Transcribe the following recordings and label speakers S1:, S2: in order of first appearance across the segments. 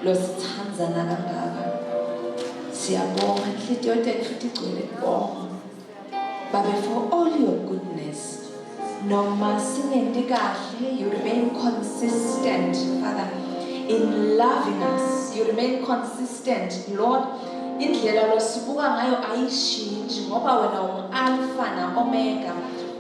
S1: losithandzana kangaka. Siyabonga inhliziyo yethu futhi igcwele ukubonga. Baba, for all your goodness, noma singenti kahle, you remain consistent, Father, in loving us. You remain consistent, Lord. Indlela losibuka ngayo ayishintshi ngoba wena u-alpha na-omega.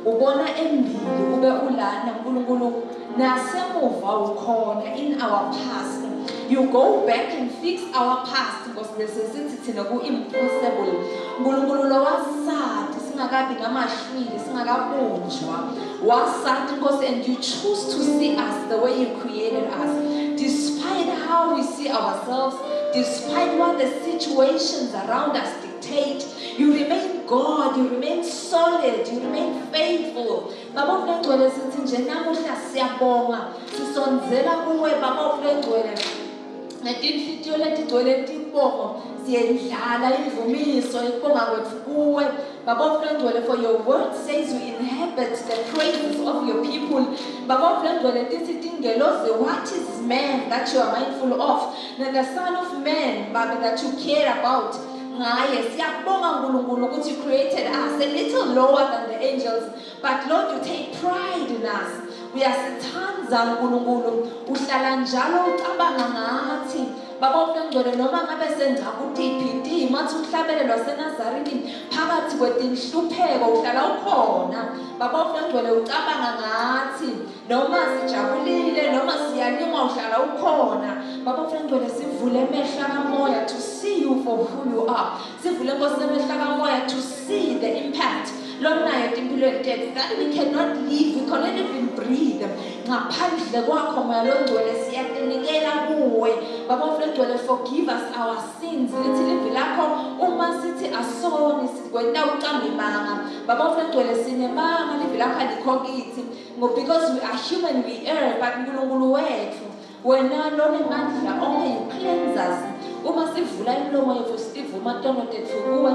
S1: Ubona embili ube ulana uNkulunkulu nasemuva ukhona in our past. You go back and fix our past because besesithi thina ku-impossible. UNkulunkulu lo wasathi singakabi ngamashwili singakabunjwa. Wasathi Nkosi, and you choose to see us the way you created us. Despite how we see ourselves, despite what the situations around us dictate, you remain God, you remain solid, you remain faithful. Baba uNgcwele sithi nje namuhla siyabonga, sisonzela kuwe Baba uNgcwele. Netinhliziyo letigcwele tibongo siyendlala imvumiso ikubonga kwethu kuwe Baba uNgcwele, for your word says you inhabit the praises of your people. Baba uNgcwele tithi tingelozi, what is man that you are mindful of, and the son of man Baba that you care about. Ngaye siyabonga uNkulunkulu ukuthi you created us a little lower than the angels, but Lord, you take pride in us. Uyasithanza uNkulunkulu, uhlala njalo ucabanga ngathi Baba uNgcwele, noma ngabe senza kutiphi mathi uhlabelelwa seNazaretha phakathi kwetinhlupheko uhlala ukhona. Baba uNgcwele, ucabanga ngathi noma sijabulile noma siyalima uhlala ukhona. Baba uNgcwele, sivule amehlo kamoya to see you for who you are. Sivule Nkosi amehlo kamoya to see the impact Lord nayo impilo yethu that we cannot live, we cannot even breathe ngaphandle kwakho moya oNgcwele. Siyatinikela kuwe Baba uNgcwele, forgive us our sins. Lithi livi lakho uma sithi asoni sikwenta ucambimanga Baba uNgcwele, sinemanga livi lakho alikho kithi because we are human, we err, but uNkulunkulu wethu wena lonemandla onke, you cleanse us. Uma sivula imilomo yethu sivuma tono tethu kuwe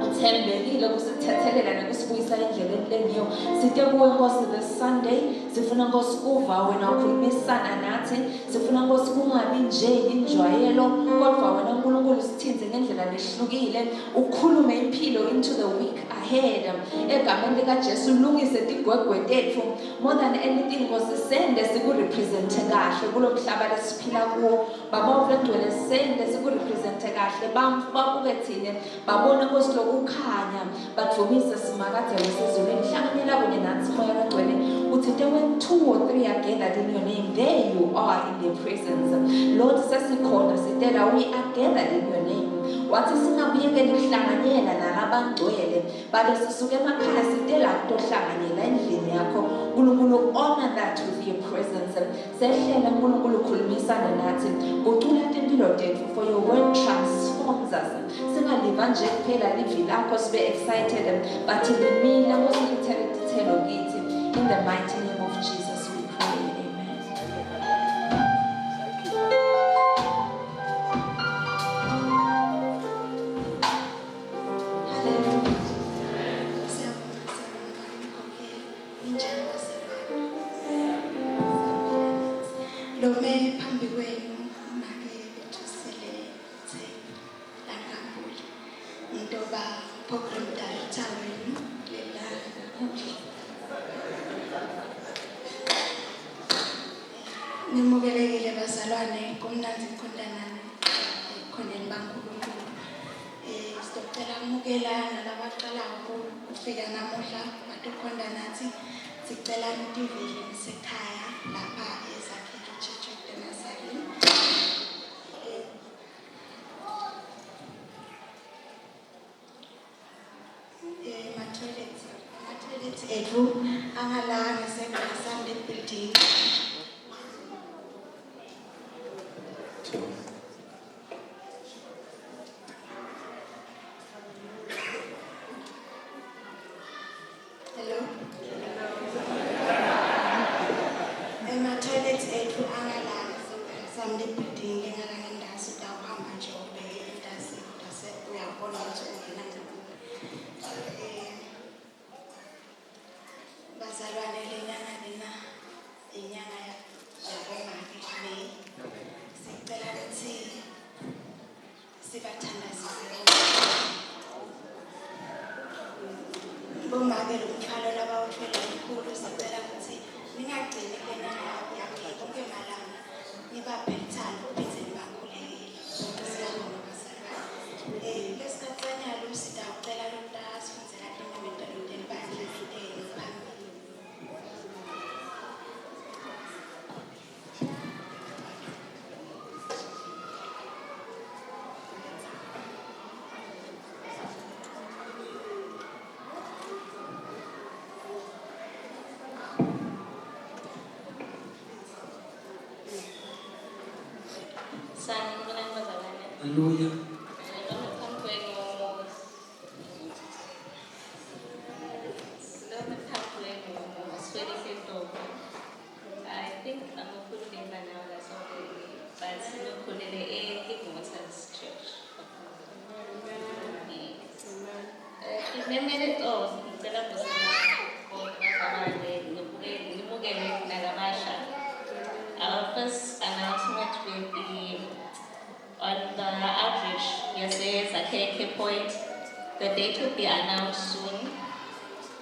S1: uthembekile ukusithethelela nokusibuyisa endleleni lengiyo. Sithe kuwe Nkosi this Sunday, sifuna Nkosi kuva wena ukhulumisana nathi. Sifuna Nkosi kungabi nje injwayelo kodwa wena uNkulunkulu sithinze ngendlela lehlukile, ukhulume impilo into the week ahead. Egameni likaJesu ulungise tigwegwe tethu more than anything Nkosi, sende sikurepresente kahle kulo mhlaba lesiphila kuwo. Baba uNgcwele, sende sikurepresente kahle babuke thina babone Nkosi lokukhanya bathomise simakade wesizweni hlanganyela kunye nathi moya oNgcwele. Uthi when 2 or 3 are gathered in your name, there you are in their presence. Lord, sesikhona sitela we are gathered in your name. Wathi singabuyekela ukuhlanganyela nabangcwele bale sisuke emakhaya sitela kutohlanganyela endlini yakho uNkulunkulu. Honor that with your presence. Sehlela uNkulunkulu khulumisana nathi kucula impilo tethu, for your word transforms us. Singaliva nje kuphela livi lakho sibe excited, but limila ngosithele tithelo kithi. In the mighty name of Jesus we pray. Amen. Hallelujah.
S2: Lome phambi kwenu make ethusele langakule ntoba program director wenu lela nimukelekile bazalwane kumnanzi mkhondanane khoneni baNkulunkulu. Sicela umukelana labaqala ukufika namuhla batukhonda nathi. Sicela nitivile nisekhaya lapha eZakhele Church of the Nazarene. Ma-toilets ethu angala ngaseSunday building. Hello? Ma-toilets ethu angala ngaseSunday building engalangendazi utawuhamba nje ubheke indase uyabona ukuthi ungena
S3: Hallelujah.
S4: I think I'm a good neighbor now, that's all they need. But still could in the church. Remember all, our first announcement will be on the outreach. Yes, there's a KK point. The date will be announced soon.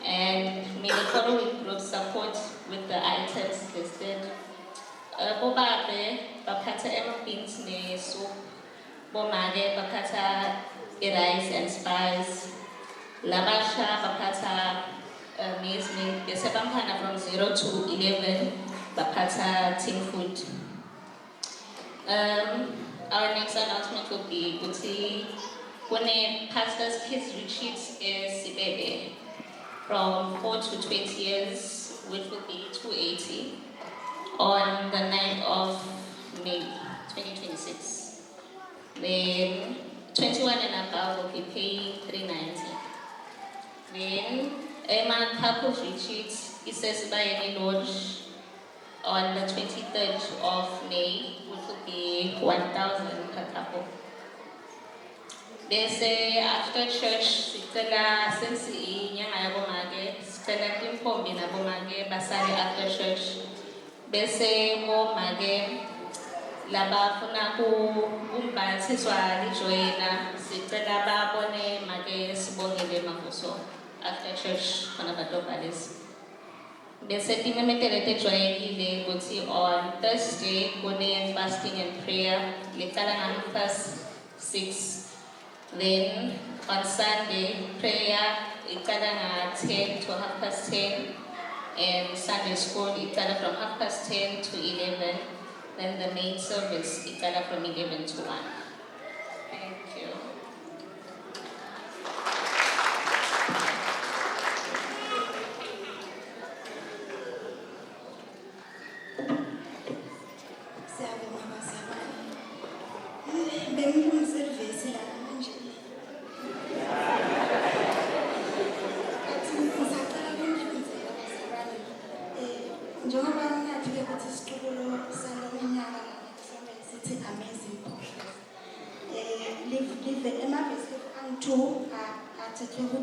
S4: And may the following group support with the items listed. Bobabe, bakata beans ne soup. Bomage, bakata rice and spice. Labasha, bakata maize meal. The sebampana from 0 to 11, bakata tin food. Our next announcement will be Guti Kone Pastor's Kids Retreat is Sibebe from 4 to 20 years, which will be 280 on the 9th of May 2026. Then 21 and above will be paying 390. Then Emma Couples Retreat is says by any lodge on the 23rd of May, which will be 1,000 per couple. They say after church, sicela since inyanga yabomage, sicela timpombi nabomage basali after church. Bese bomage labafuna kumbathiswa lijoyina, sicela babone mage sibongile mabuso after church khona badobalisi. Bese timemetele tejwayelile ukuthi on Thursday kune fasting and prayer liqala ngam 6. Then on Sunday prayer iqala 10 to 10:30, and Sunday school iqala from 10:30 to 11. Then the main service iqala from 11 to 1. Thank you.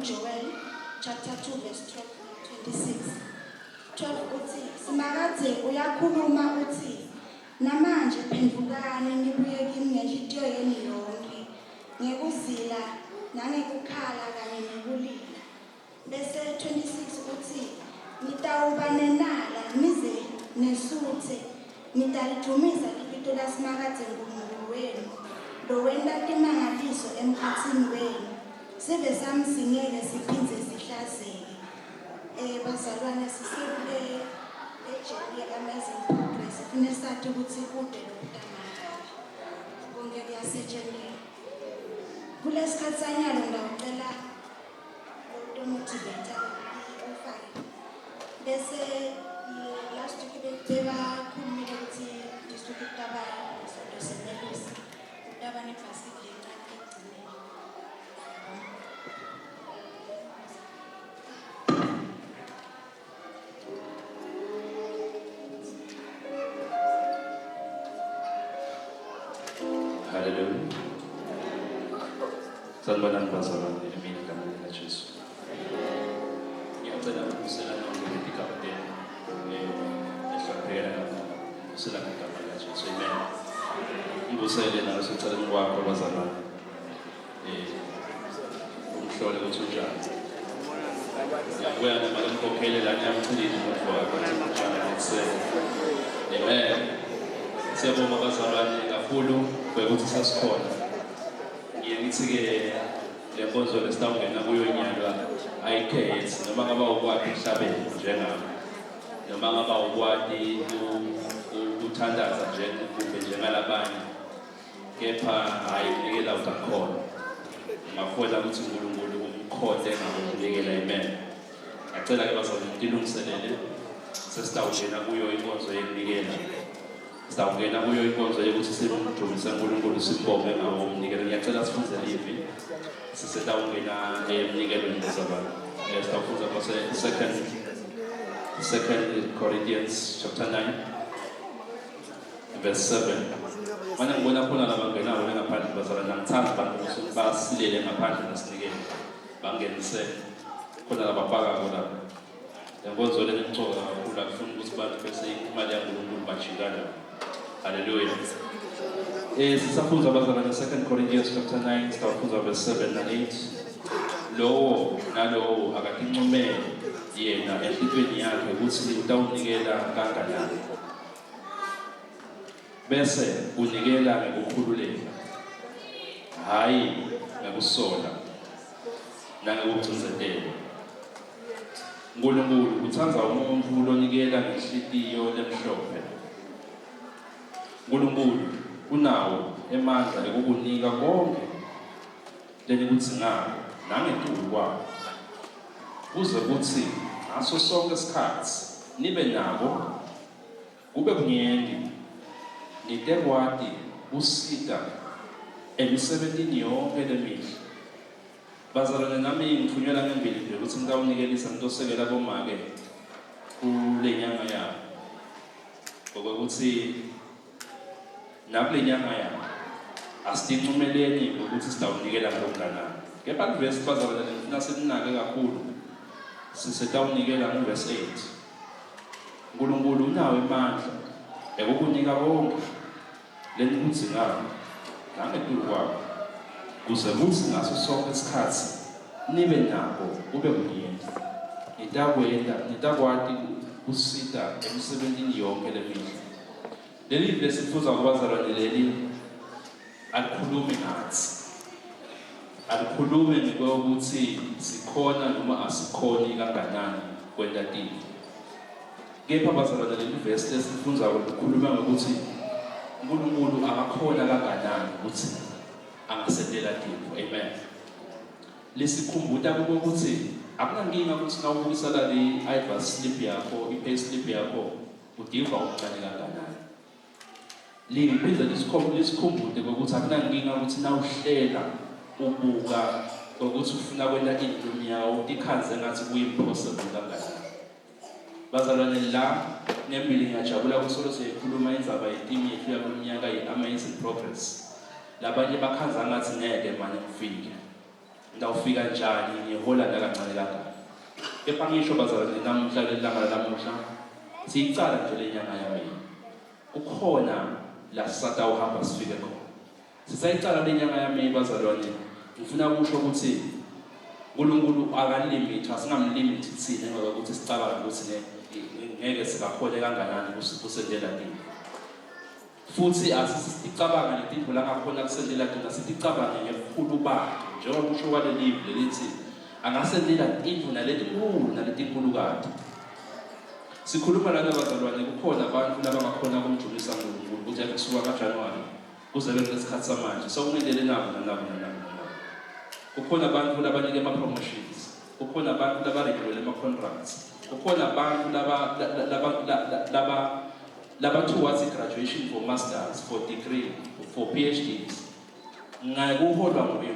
S2: Joel chapter 2 verse 12 to 26. 12 uthi simakade uyakhuluma uthi namanje phendukani nibuye kimi ngenhliziyo yenu yonke ngekuzila nangekukhala kanye nokulila. Bese 26 uthi nitawuba nenala nize nesuthe nitalidumisa ibito lasimakade nguNkulunkulu wenu lo wenda timangaliso emkhathini wenu. Sive samsingeke siphindze sihlazeke. Bazalwane sisebule ejele Amazing Progress. Sifune sathi ukuthi kude lokutamanga. Konke kuyasetshenziswa. Kulesikhatsanyalo ngicela lo motivator ufake. Bese last week beba khulumile ukuthi district tabaya sonto senelusi. Tabane basket
S3: Hallelujah. Sanibonani bazalwane emini egameni likaJesu. Ngiyacela ukusela nonke letikapteni ehloniphekela usela ngegama likaJesu. Amen. Ngibusele nawe seceleni kwakho bazalwane. Umhlole ukuthi unjani. Ngiyabuya nemali emkhokhele la ngiyamthilile umuntu wakho njalo ngikusele. Amen. Siyabonga bazalwane kakhulu ukuthi sasikhona. Ngiyithi-ke le nkonzo lesitawungena kuyo inyalwa ayikhethi noma ngaba ukwakhe emhlabeni njengami, noma ngaba ukwati ukuthandaza njengalabanye, kepha hayi kunikela utakhona. Ungafola ukuthi uNkulunkulu umkhonde ngakunikela. Amen. Ngiyacela-ke bazalwane nilungiselele sesitawungena kuyo inkonzo yekunikela. Sitawungena kuyo inkonzo yokuthi simdumise uNkulunkulu simbonge ngawo umnikelo. Ngiyacela sifunze livi. Sisitawungena emnikelweni wezabalo. Sitawufunza kwase 2 Corinthians chapter 9 verse 7. Manje ngibona khona labangenayo ngaphandle bazalana ngithanda abantu ukuthi basilele ngaphandle nasinikele. Bangenise khona labafaka khona. Yabonzo le ngicoko kakhulu akufuni ukuthi bantu bese imali yaNkulunkulu bajikana. Hallelujah. Sisafunza abazalwane 2 Corinthians chapter 9 sisafunza verse 7 and 8. Lowo nalowo akakincomele yena enhlizweni yakhe ukuthi utawunikela kanganani. Bese unikela ngokukhululeka. Hayi ngokusola. Nangokugcinzetela. uNkulunkulu uthanda umuntu lonikela ngenhliziyo lemhlophe. uNkulunkulu unawo emandla ukukunika konke lenikudzingayo nangetulu kwakho. Kuze kuthi ngaso sonke isikhathi nibe nabo kube kunyenti nitekwati usita emisebentini yonke lemihla. Bazalwane nami ngithunyelwa ngembili nje ukuthi ngitawunikelisa ngitosekela bomake kule nyanga yabo. Ngokuthi nakule nyanga yabo asidincumeleni ukuthi sitawunikela ngalokungana. Kepha kuvesi bazalwane ngifuna sininake kakhulu. Sisitawunikela ngoverse 8. uNkulunkulu unawo emandla ukukunika konke lenikudzingayo nangetulu kwakho. Kuze kuthi ngaso sonke isikhathi nibe nabo kube kunyenti nitakwati usita emisebentini yonke lemihla. Leli lesifuza kubazalwane leli alikhulume ngathi. Alikhulume ngokuthi sikhona noma asikhoni kanganani kwenta tinto. Kepha bazalwane leli verse lesifunza ukukhuluma ngokuthi uNkulunkulu akakhona kanganani ukuthi angasendela tinto. Amen. Lesikhumbuta ukuthi akunankinga ukuthi nawubukisa la i-advance slip yakho, i-pay slip yakho udiva ukuncane kanganani. Liphinde lisikhumbute ukuthi akunankinga ukuthi nawuhlela ubuka ukuthi ufuna kwenta into yawo ikhanze ngathi kuyimpossible kanganani. Bazalwane la ngembili ngiyajabula kusolo sikhuluma indzaba yetimu yethu yakuminyaka yi-Amazing Progress. Labanye bakhanza ngathi ngeke manje ngifike. Ndawufika njani ngihola kancane kancane. Kepha ngisho bazalwane namuhla lelanga lamuhla siyicala nje lenyanga yami. Kukhona la satawuhamba sifike khona. Sisayicala lenyanga yami bazalwane. Ngifuna ukusho ukuthi uNkulunkulu akalimit asingamlimit thina ngoba ukuthi sicabanga ukuthi ngeke sikakhole kanganani kusendela thina. Futhi asisicabanga letinto la ngakhona kusendela thina siticabanga ngebukhulu bakhe njengoba kusho kwale live lelithi angasendela into naletinkulu kade. Sikhuluma lana bazalwane kukhona abantu labangakhona ukumjulisa uNkulunkulu ukuthi akusuka kaJanuary kuze kube isikhathi samanje sokumendele nabo. Kukhona abantu labanike ama-promotions, kukhona abantu labarenew ama-contracts, kukhona abantu laba towards graduation for masters, for degree, for PhDs. Ngakuholwa nguye.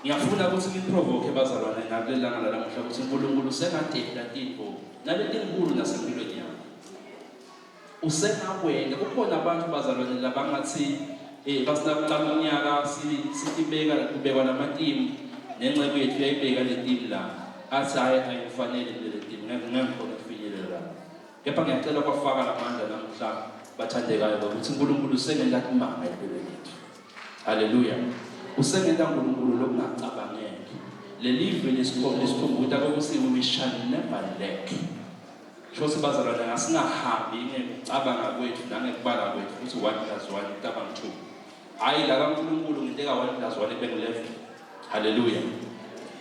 S3: Ngiyafuna ukuthi ngiprovoke bazalwane ngalelanga lamuhla ukuthi uNkulunkulu sengadedela into naletinkulu nasempilweni yakho. Usengakwenda kukhona abantu bazalwane labangathi basinakucala unyaka sitibeka kubekwa namatimu nenxebo yethu yayibeka letimu la athi ayifanele le timu ngeke kufinyelela. Kepha ngiyacela kwafaka lamandla namuhla bathandekayo ukuthi uNkulunkulu usengenda imanga empilweni yethu. Hallelujah. Usengenda uNkulunkulu lokungacabangeki. Lelive lesikhumbuta ukuthi we shall never lack. Shosi bazalwane asingahambi ngecabanga kwethu nangekubala kwethu ukuthi 1 + 1 = 2. Hayi la kaNkulunkulu nginteka 1 + 1 = 11. Hallelujah.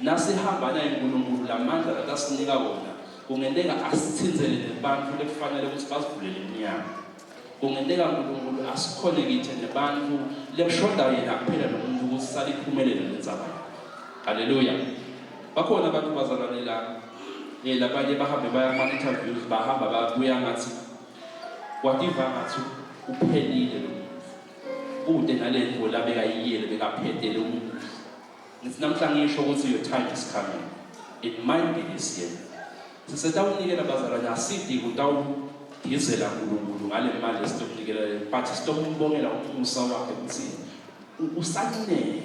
S3: Nasihamba naye uNkulunkulu lamandla akasinika wona kungenteka asithinzele nebantu lekufanele ukuthi basivulele iminyango. Kungenteka uNkulunkulu asikhonekithe nebantu lekushoda yena kuphela nomuntu ukuthi saliphumelele lendzaba. Hallelujah. Bakhona abantu bazalwane la labanye bahambe baya ama-interviews bahamba babuya ngathi wadiva ngathi uphelile lo kude nalento la bekayiyele bekaphethele umuntu ngithi namhla ngisho ukuthi your time is coming it might be this year sisetawunikela bazalwane asidi kutawudizela uNkulunkulu ngale mali esitokunikela but sitokumbongela umusa wakhe ukuthi usanele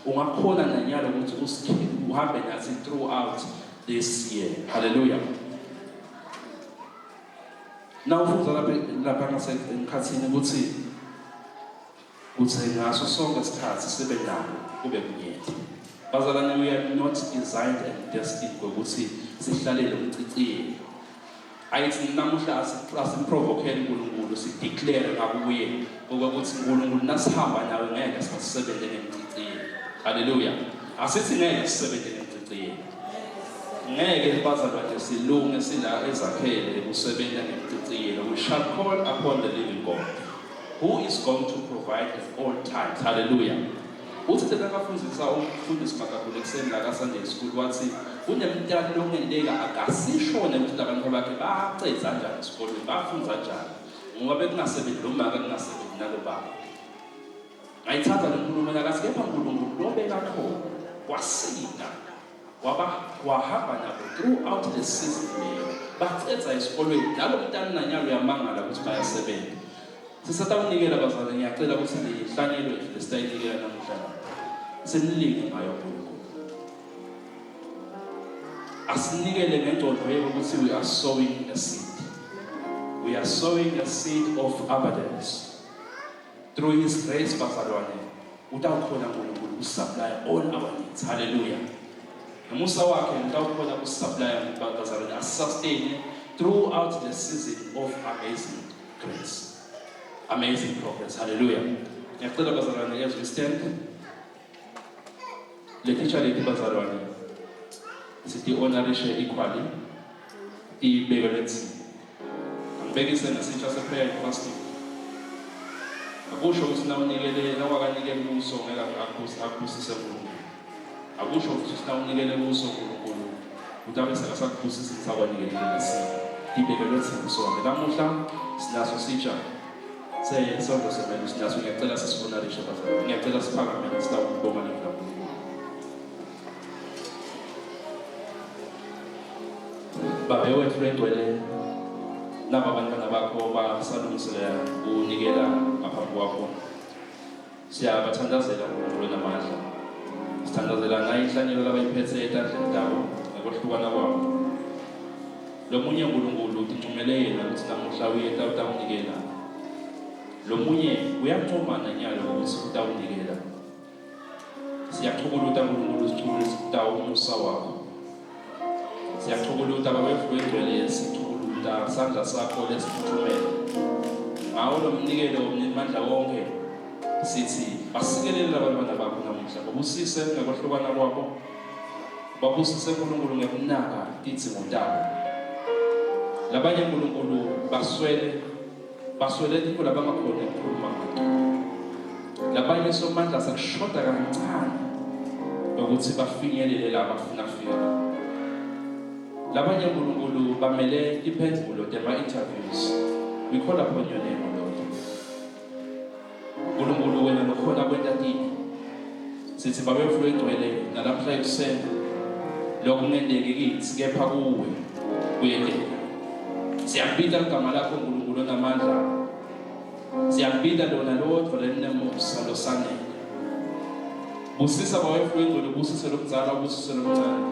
S3: ungakhona nanyalo ukuthi uhambe nathi throughout this year. Hallelujah. Now ufunda lapha ngasekhathini ukuthi ngaso sonke isikhathi sibe nako kube kunyeti. Bazalwane, we are not designed and destined ukuthi sihlalele umciciye. Ayithi namuhla asimprovokele uNkulunkulu sideclare ngakuye ukuthi uNkulunkulu nasihamba nawe ngeke sisebenze ngemciciye. Hallelujah. Asithi ngeke sisebenze ngemciciye. Ngeke bazalwane silunge sila ezakhele ukusebenza ngemciciye. We shall call upon the living God who is going to provide at all times. Hallelujah. Uthi thina kafundisa umfundisi makakhulu ekseni la Sunday school wathi kunemntwana longenteka akasishone ukuthi abantu bakhe bacedza kanjani esikoleni bafunda kanjani ngoba bekungasebenzi lo maka kungasebenzi nalo baba. Ngayithatha le nkulumo yakhe kepha uNkulunkulu lobeka khona wasika wahamba nabo throughout the season leyo bacedza esikoleni nalo mntwana nanyalo yamangala ukuthi bayasebenza. Sisatawunikela bazalwane, ngiyacela ukuthi lihlanyelwe lesitayinikela namhlanje senilinge ngayo uNkulunkulu. Asinikele ngengcondo yebo ukuthi we are sowing a seed. We are sowing a seed of abundance. Through His grace, bazalwane, utawukhona uNkulunkulu usupply all our needs. Hallelujah. Ngomusa wakhe utawukhona usupply bazalwane sustain throughout the season of amazing grace. Amazing progress. Hallelujah. Ngiyacela bazalwane as we stand. Le teacher lethi bazalwane sithi honorishe equally. Ibeke lethi. Angibekise nesitsha se prayer and fasting. Akusho ukuthi nawunikele nawakanikele kuso ngeke akusise uNkulunkulu. Akusho ukuthi nawunikele kuso uNkulunkulu utabe sakasakusisa isakwanikele lesi. Ibeke lethi so namuhla sinaso sitsha sonke semele sinaso. Ngiyacela sisibonarishe bazalwane. Ngiyacela siphakame sitawubonga leNkosi. Babe wethu lengcwele naba abantwana bakho basalungiselela unikela ngaphambi kwakho. Siyabathandazela uNkulunkulu namandla. Sithandazela ngayo inhlanyelo labayiphethe etandleni zabo ngokuhlukana kwabo. Lo munye uNkulunkulu uthumele yena ukuthi namuhla uyeta utawunikela. Lo munye uyancoma nanyalo ukuthi utawunikela. Siyachukuluta uNkulunkulu sichukuluta umusa wakho. Siyachukuluta babefulu engcwele sichukuluta sandla sakho lesithuthumela. Ngawo lo mnikelo womandla wonke sithi basikelele abantwana bakho namuhla. Babusise ngokwahlukana kwabo. Babusise uNkulunkulu ngekunaka idzingo zabo. Labanye uNkulunkulu baswele into labangakhona ukukhuluma ngayo. Labanye somandla sakushoda kancane ukuthi bafinyelele la bafuna kufika. Labanye uNkulunkulu bamele impendulo tema-interviews. We call upon your name, O Lord. uNkulunkulu wena nokhona kwenta kini. Sithi babefulu engcwele nalamhla ekuseni lokhu kungenzeki kithi kepha kuwe kuyendeka. Siyabida igama lakho uNkulunkulu onamandla. Siyabida lona lodwa lelinemusa losanele. Busisa babefulu engcwele, busise lomzala, busise lomncane.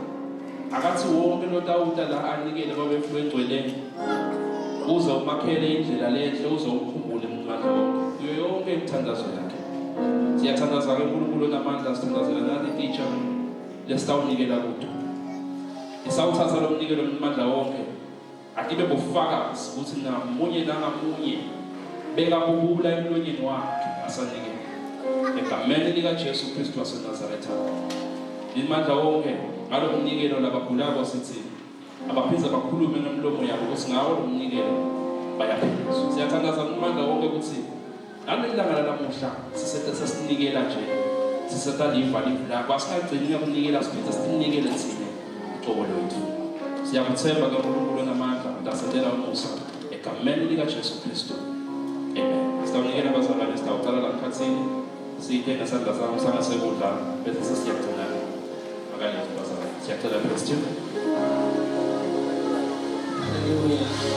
S3: Akathi wonke lotawuta la anikele babefulu engcwele uze umakhele indlela lenhle, uze ukhumbule umandla wonke kuyo yonke imithandazo yakhe. Siyathandaza ke uNkulunkulu onamandla, sithandazela nathi teacher lesitawunikela kuto. Isawuthatha lo mnikelo umandla wonke atibe bofakazi ukuthi namunye nangamunye bekabubula emlonyeni wakhe asanikele. Egameni likaJesu Kristu waseNazaretha. Imandla wonke ngalo umnikelo labagulako sithi abaphiza bakhulume nomlomo yabo ukuthi ngawo lo mnikelo bayaphezwa. Siyathandaza umandla wonke ukuthi nalelanga lamuhla sisinikela nje sisataliva livula kwasikagcini ukunikela siphethe sinikele thina uqobo lwethu. Siyakuthemba ke uNkulunkulu onamandla, utasendela umusa egameni egameni likaJesu Kristu. Amen. Sitawunikela abazalwane, sitawuqala la khathini. Siyithe ngesandla sami sangasekudla bese sesiyagcina okanye bazalwane. Siyacela Kristu.
S5: Hallelujah.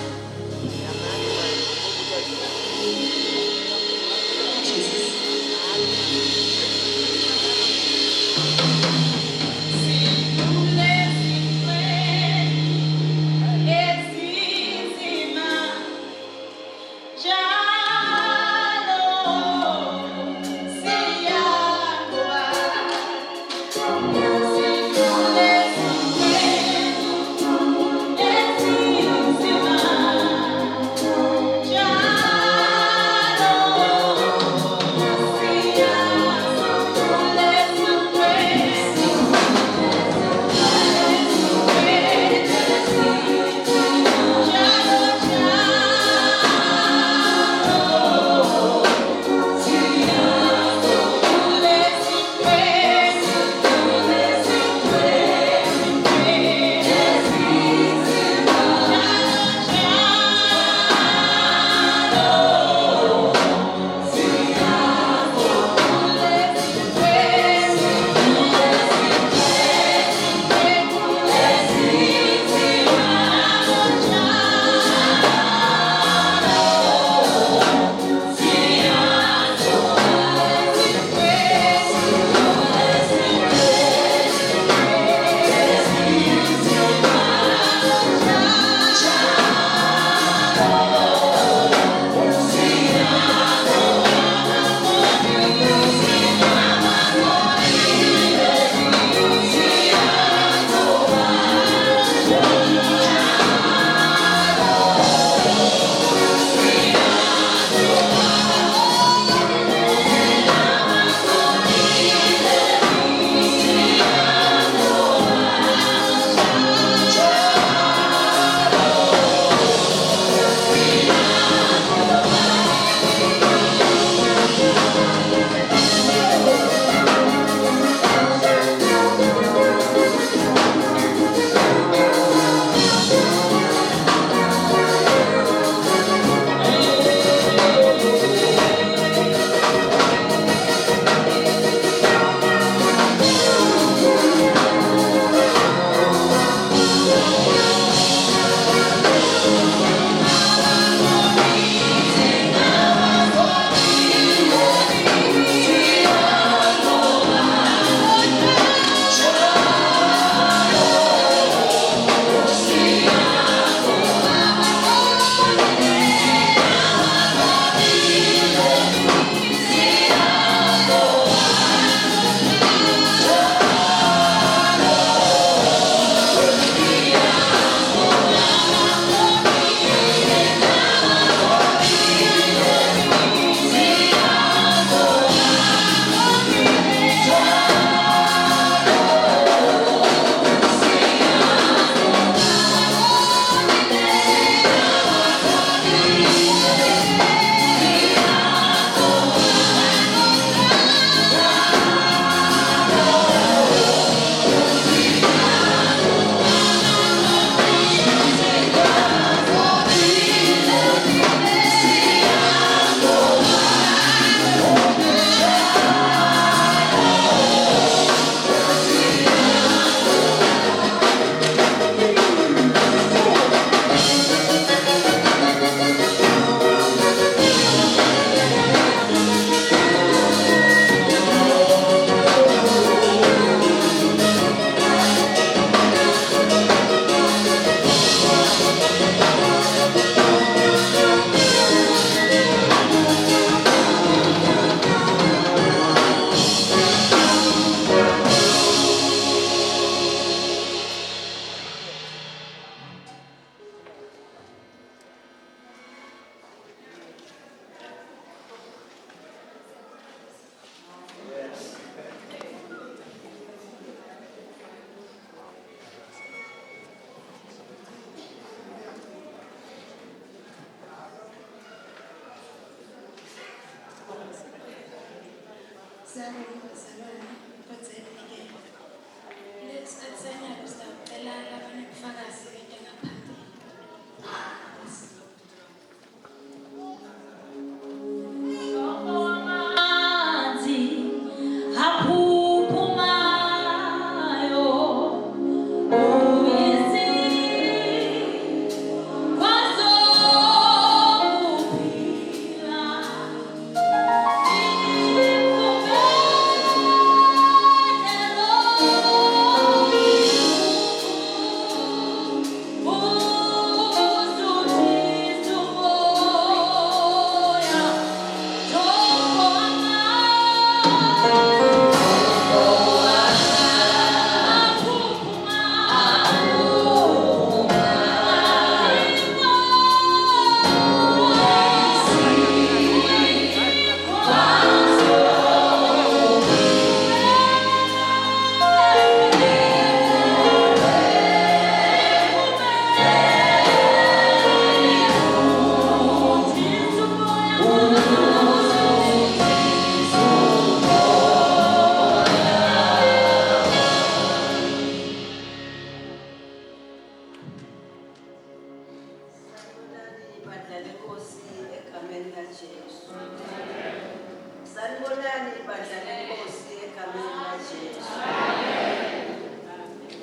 S5: Sanibonani badlala inkosi egameni laJesu.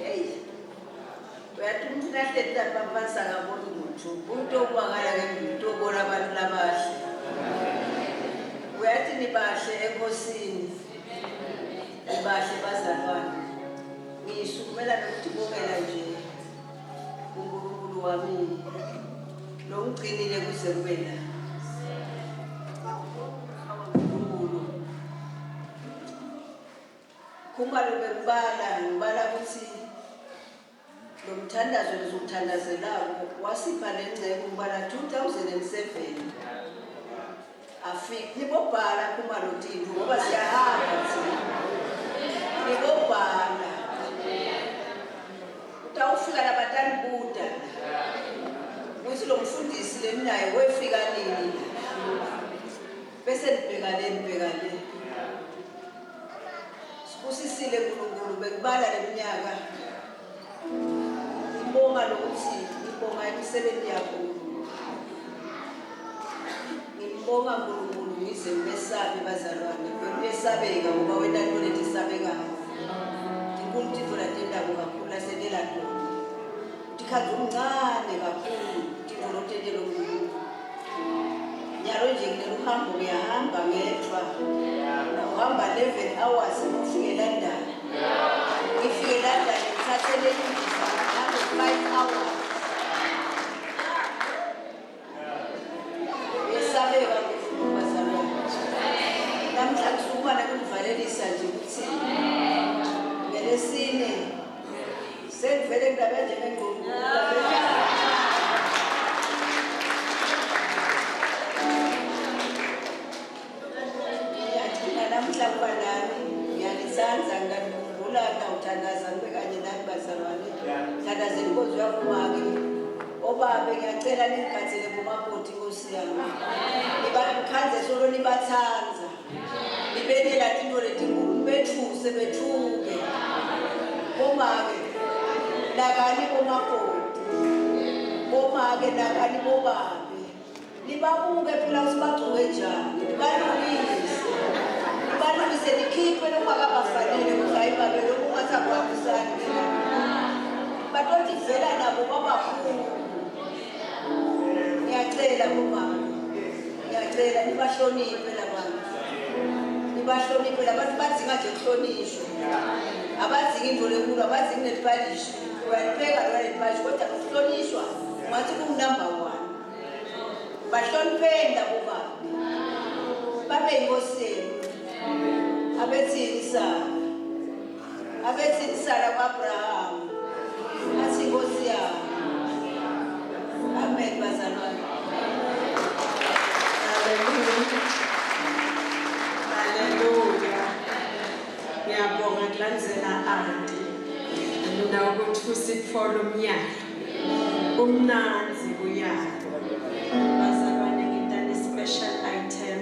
S5: Hey. Uyathi umuntu nahleta phansi akaboni muntu. Umuntu obakala ngemntu obona abantu labahle. Uyathi nibahle enkosini. Nibahle bazalwane. Ngisukumela nokuthi bongela nje. uNkulunkulu wami lo ngigcinile kuze kube la. Kuma lo bekubala ngibala ukuthi lo mthandazo lozothandazelayo wasipha lengcebo ngibala 2007 afike nibobhala kuma lo tinto ngoba siyahamba nibobhala utawufika labatani buda ukuthi lo mfundisi leminayo wefika nini bese nibhekane usisile uNkulunkulu bekubala leminyaka ngibonga lokuthi ngibonga imisebenzi yakho ngibonga uNkulunkulu ngize besabe bazalwane besabeka ngoba wena ntolethi sabekayo inkulumo latendako kakhulu asenela khona tikhathi umncane kakhulu tinolotendelo nyalo nje ngiluhambo ngiyahamba ngedwa uhamba 11 hours ufike London ngifike London ngithathele indiza ngihambe 5 hours besabeka ngifuna bazalwane namhlanje ukubana kundivalelisa nje ukuthi ngelesine sekuvele indaba njengengqondo ngiyalizanza ngikhumbula ngawuthandaza ngibe kanye nani bazalwane thandazeni inkosi yakumake obabe ngiyacela ningigadzele kumakoti inkosi yami nibakhanze solo nibathanza nibenela tinto letinkulu bethuse bethuke bomake nakani bomakoti bomake nakani bobabe nibabuke phela usibagcoke njani nibalungise nikhiphe lokungakabafanele kuzayibabe lokungasakwabisani batonti vela nabo babakhulu ngiyacela bomama ngiyacela nibahloniphe labantu nibahloniphe labantu badzinga nje kuhlonishwa abadzingi into lenkulu abadzingi netipalishi uyalipheka lwanetipalishi kodwa kuhlonishwa ungathi kumnumber 1 bahlonipheni labo baba babe inkosi yenu abethini Sara kwaAbraham athi inkosi yami amen bazalwane
S6: haleluya ngiyabonga kulandzela anti mina ukuthi usitfola umnyaka umnanzi kuyalo bazalwane ngitani special item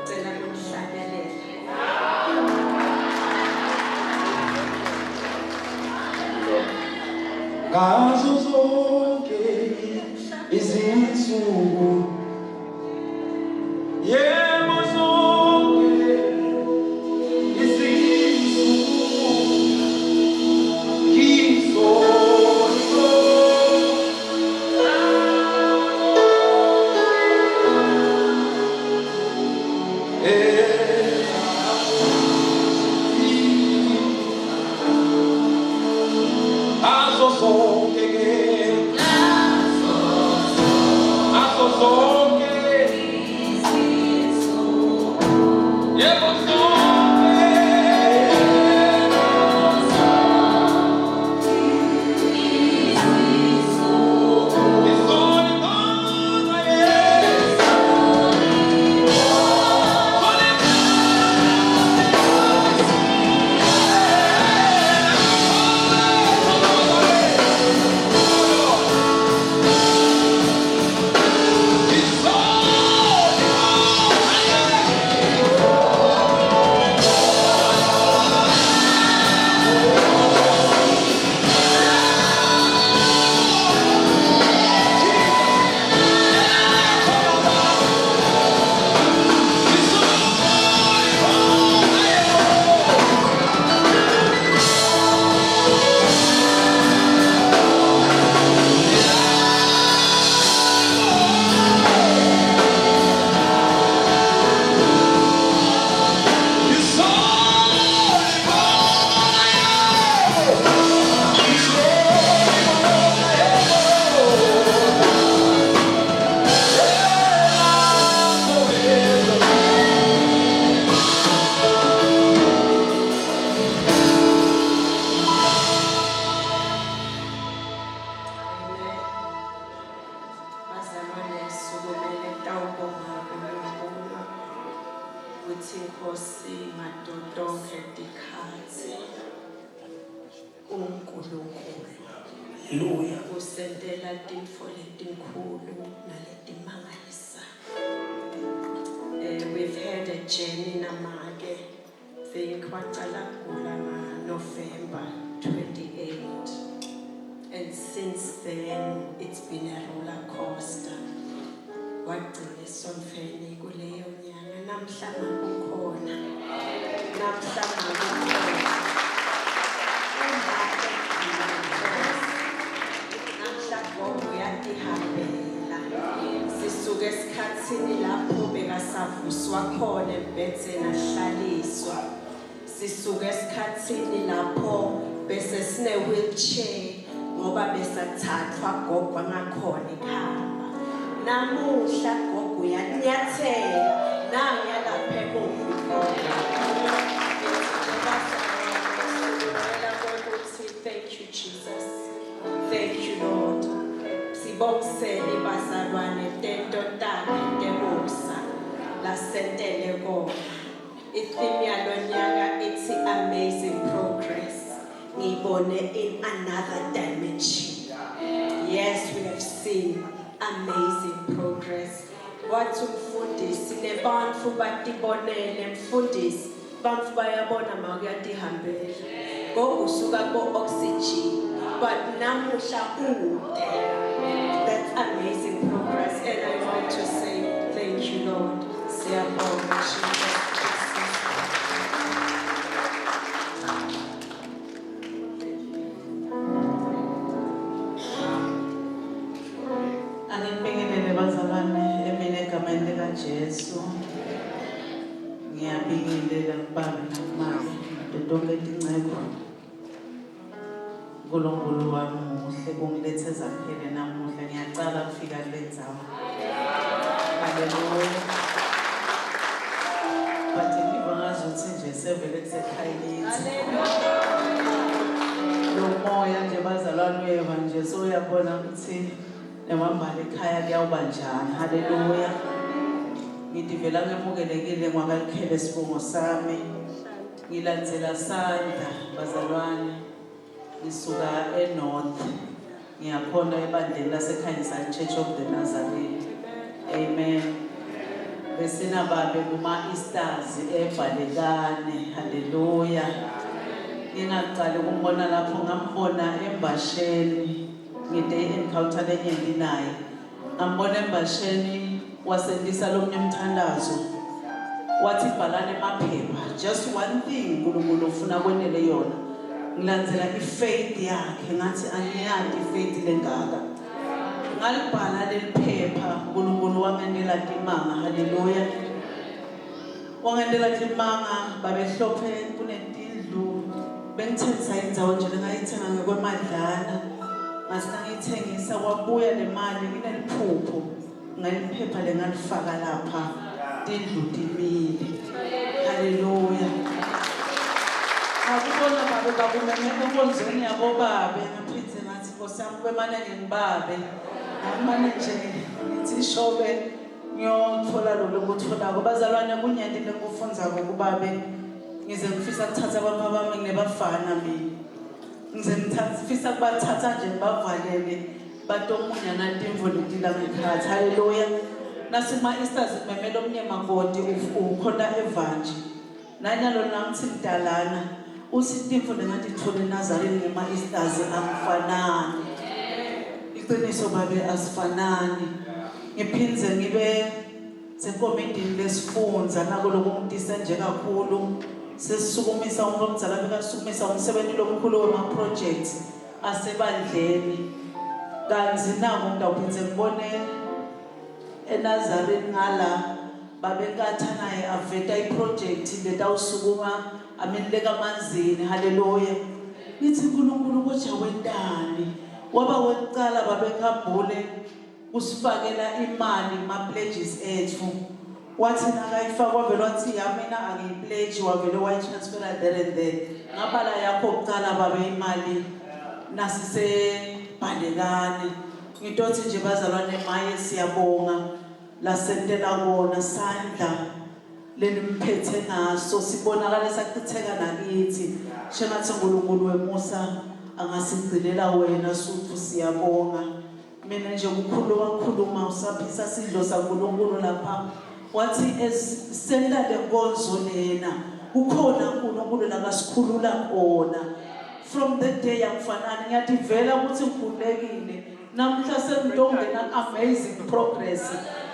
S6: cela kumhlabelela
S7: ngazo zonke izinsuku yebo zonke izinsuku ngizolo ngazo zonke
S6: ngato tonke tikhatsi uNkulunkulu usentela tintfo letinkhulu naletimangalisayo. We've had a journey namake think waqala kugula November 28, and since then it's been a roller coaster. Wagcina esonfeni kuleyo nyanga, namhla ngakukhona Gogo yatihambela sisuke esikhatsini lapho bekasavuswa khona embhedeni ahlaliswa, sisuke esikhatsini lapho bese sine wheelchair ngoba besathathwa gogo angakhona ikhamba. Namuhla gogo uyanyathela nangiyalapha emuva. Thank you, Jesus. Thank you, Lord. Sibongisele bazalwane tento takhe temusa lasentele kona. Itheme yalonyaka ithi amazing progress. Ngibone in another dimension. Yes, we have seen amazing progress. Wathi umfundisi nebantfu batibonele mfundisi bantfu bayabona makuyatihambela. Go usuka bo oxygen, but namuhla ude. That's amazing progress, and I want to say thank you, Lord. Siyabonga Jesus.
S8: Anibingelele bazalwane emina egameni likaJesu. Ngiyabingelela kubaba namama tonke tingcebo. uNkulunkulu wami muhle kungilethe zakhele namuhla, ngiyacala kufika kule ndzawo. Haleluya. But ngiva ngazuthi nje sevele kusekhayeni. Lo moya nje bazalwane uyeva nje, so uyabona ukuthi nemambala ekhaya kuyawuba njani. Haleluya. Ngithi vela ngemukelekile ngwakalikhele sibongo sami. Ngilandzela sandla bazalwane. Ngisuka eNorth. Ngiyakhona ebandleni laseKhanyisani Church of the Nazarene. Amen. Besina babe kuma-Easters eBhalekane. Haleluya. Ngingaqali ukumbona lapho, ngambona eMbasheni. Ngide encounter lenye naye. Ngambona eMbasheni wasendisa lomnye umthandazo. Wathi bhalane emaphepha. Just one thing uNkulunkulu ufuna kwenele yona. Ngilandzela ifaith yakhe, ngathi angiyadi ifaith lengaka. Ngalibhala leliphepha uNkulunkulu wangendela timanga. Haleluya. Wangendela timanga babehlophe kunetindlu. Bengithengisa indzawo nje ngayithenga ngekwemadlana. Ngasingithengisa kwabuya le mali ngineliphupho. Ngaliphepha lengalifaka lapha. Tindlu timile. Haleluya. Akubona babe bakumemele enkonzweni yabo babe, ngaphindze ngathi Nkosi yami bemane ngibabe. Amane nje ngithi shobe ngiyothola lo lokutholako. Bazalwane kunyenti lekufunza ngokubabe. Ngize ngifisa ukuthatha abapha bami nginebafana mina. Ngize ngifisa kubathatha nje ngibavalele batomunya natimvo letila ngikhathi. Haleluya. Nasema-Easters kumemele omnye makoti ukhona evanje. Nanyalo namthi kudalana usitimfo lengathi thole eNazarene ngema-Easters akufanani. Iqiniso babe asifanani. Ngiphindze ngibe sekomidini lesifundza nakuloko ngidise nje kakhulu. Sesisukumisa umuntu omdzala bekasukumisa umsebenzi lomkhulu wema-projects asebandleni. Kanzi nako ngidawuphindze ngibone eNazarene ngala babekatha naye aveta iproject letawusukuma amenileka amanzini. Haleluya. Nithi uNkulunkulu kodwa wendani waba wekucala babekhambule usifakela imali ma-pledges ethu. Wathi nakayifaka vele wathi yamina angiyipledge, wavele wayitransfera there and there. Ngabala yakho kucala babe imali nasisebhalekane. Ngitothi nje bazalwane maye siyabonga lasentela kona sandla lenimphethe ngaso sibonakala saqhitheka nakithi shengathi uNkulunkulu wemusa angasigcilela wena suthu siyabonga mina nje ukukhuluma usaphisa sidlo saNkulunkulu lapha wathi esenda lenkonzo lena kukhona uNkulunkulu la kasikhulula khona from the day yamfanani ngiyadivela ukuthi ngikhulekile namhla sengidongena amazing progress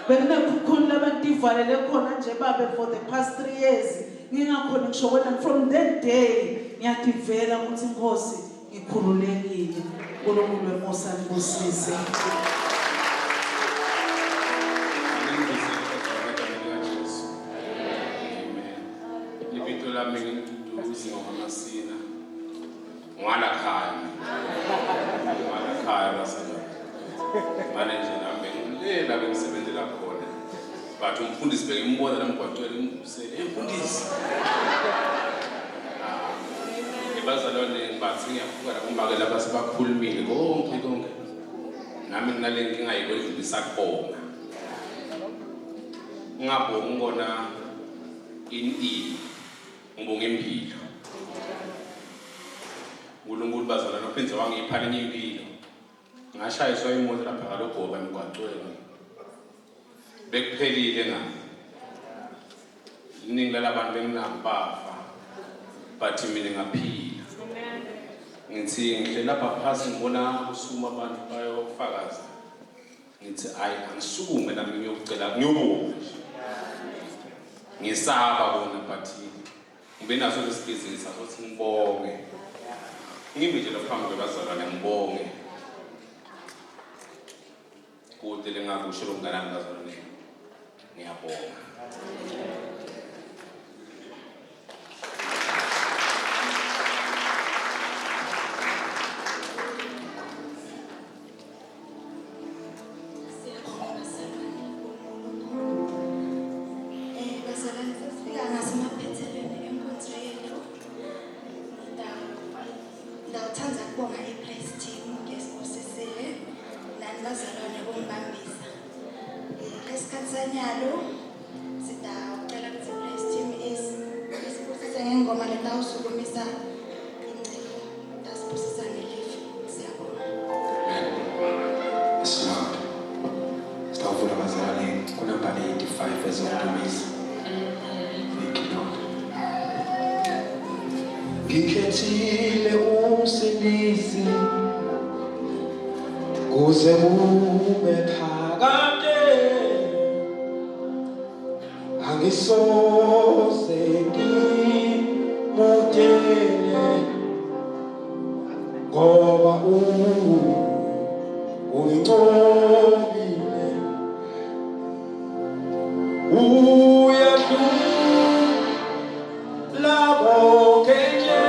S8: bekunekhulu labantu ivalele khona nje babe for the past 3 years ngingakhona ngisho kwena from that day ngiyadivela ukuthi inkosi ngikhululekile uNkulunkulu wemusa ngibusise
S9: Ngwana khaya basana manje nami ngilena bengisebenzela khona bathi umfundisi bengimbona namgwaqweni ngibusele mfundisi ibazalwane bathi ngiyafuka kumbake lapha sibakhulumile konke nami nginale nkinga yikwedlulisa kubonga ngabonga ngona inini ngibonga impilo uNkulunkulu bazalwane uphenze wangiphana impilo ngashayiswa imoto lapha ngalogoba emgwaqweni bekuphelile ngami iningi lalabantu benginambafa bathi mina ngaphila ngithi ngihle lapha phasi ngibona usuma abantu bayofakaza ngithi angisukume nami ngiyocela ngiyobonga ngisaba bona bathi ngibe naso lesibhizinisi asothi ngibonge ngimi nje laphambi kwabazalwane ngibonge kude lengakusho lomnganami bazalwane ngiyabonga
S7: Ngikhetile umsindisi kuze kube phakade angisoze ngimukele ngoba ungincomile uyadlula bonke nje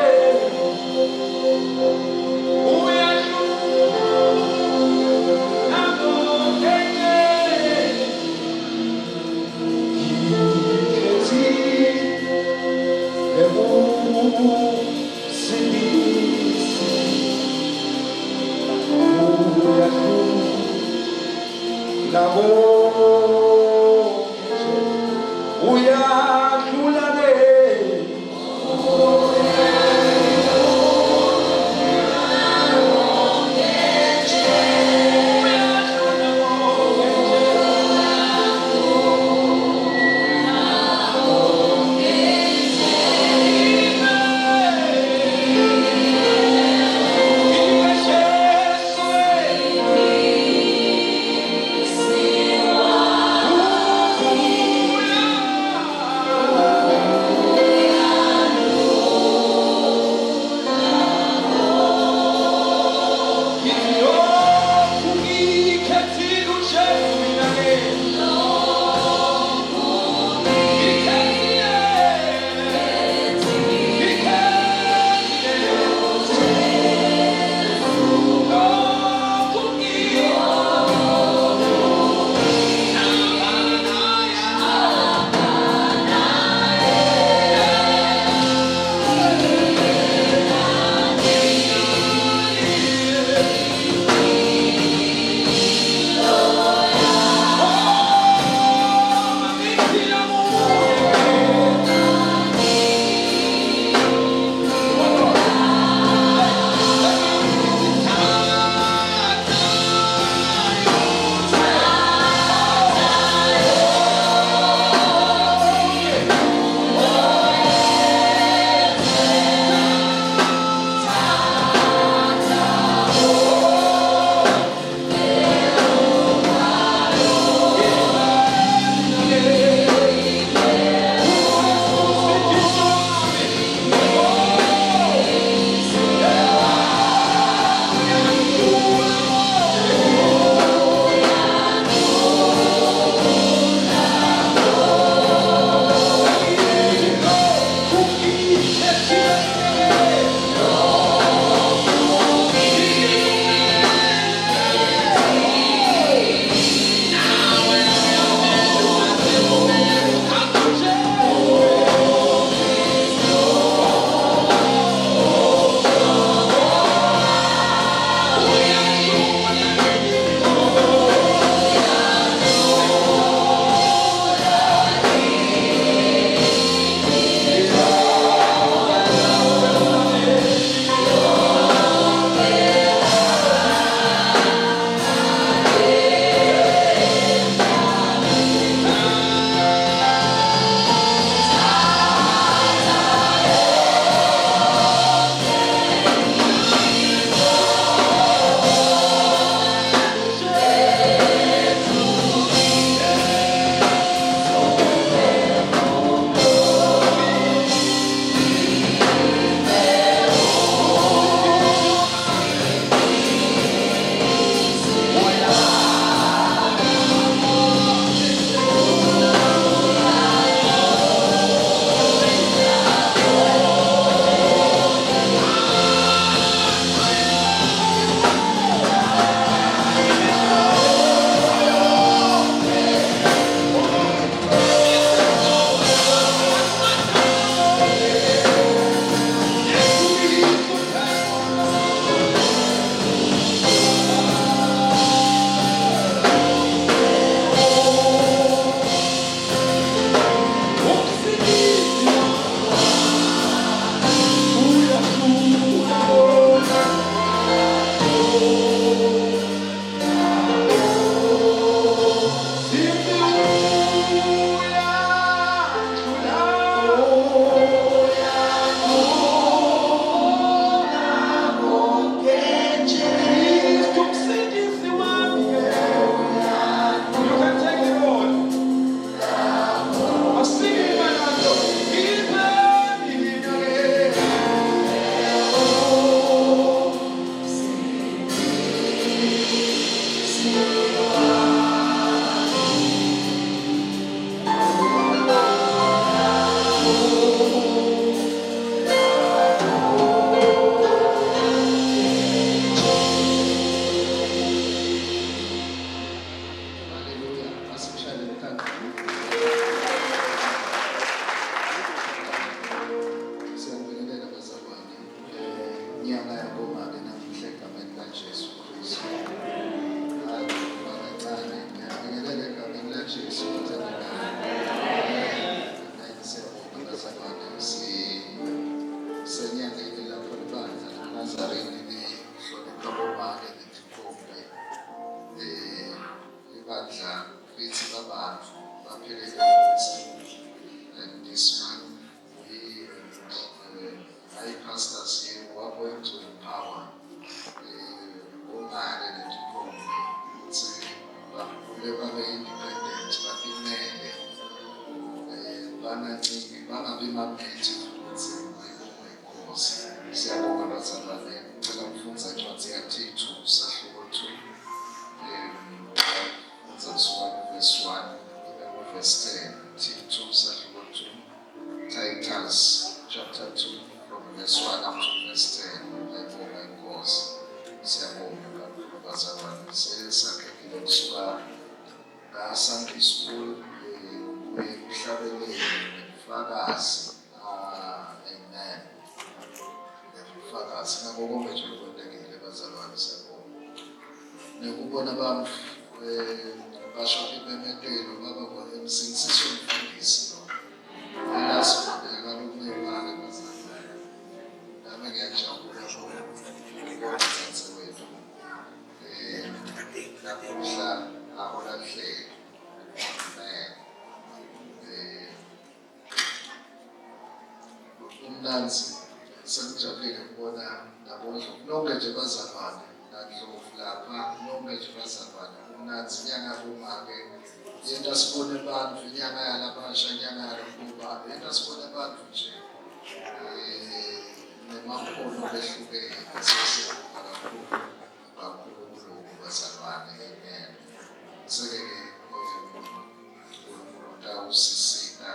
S10: Sisita,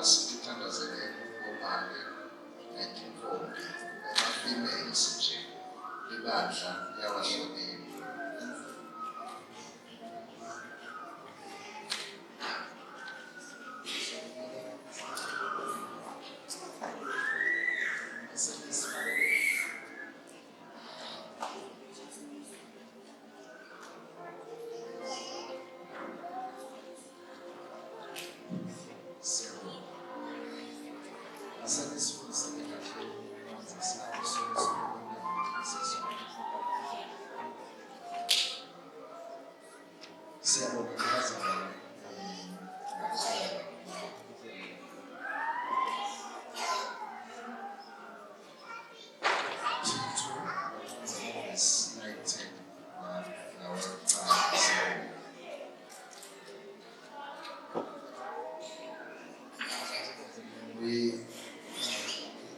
S10: sitithandazele omake ibandla yawahlonipha.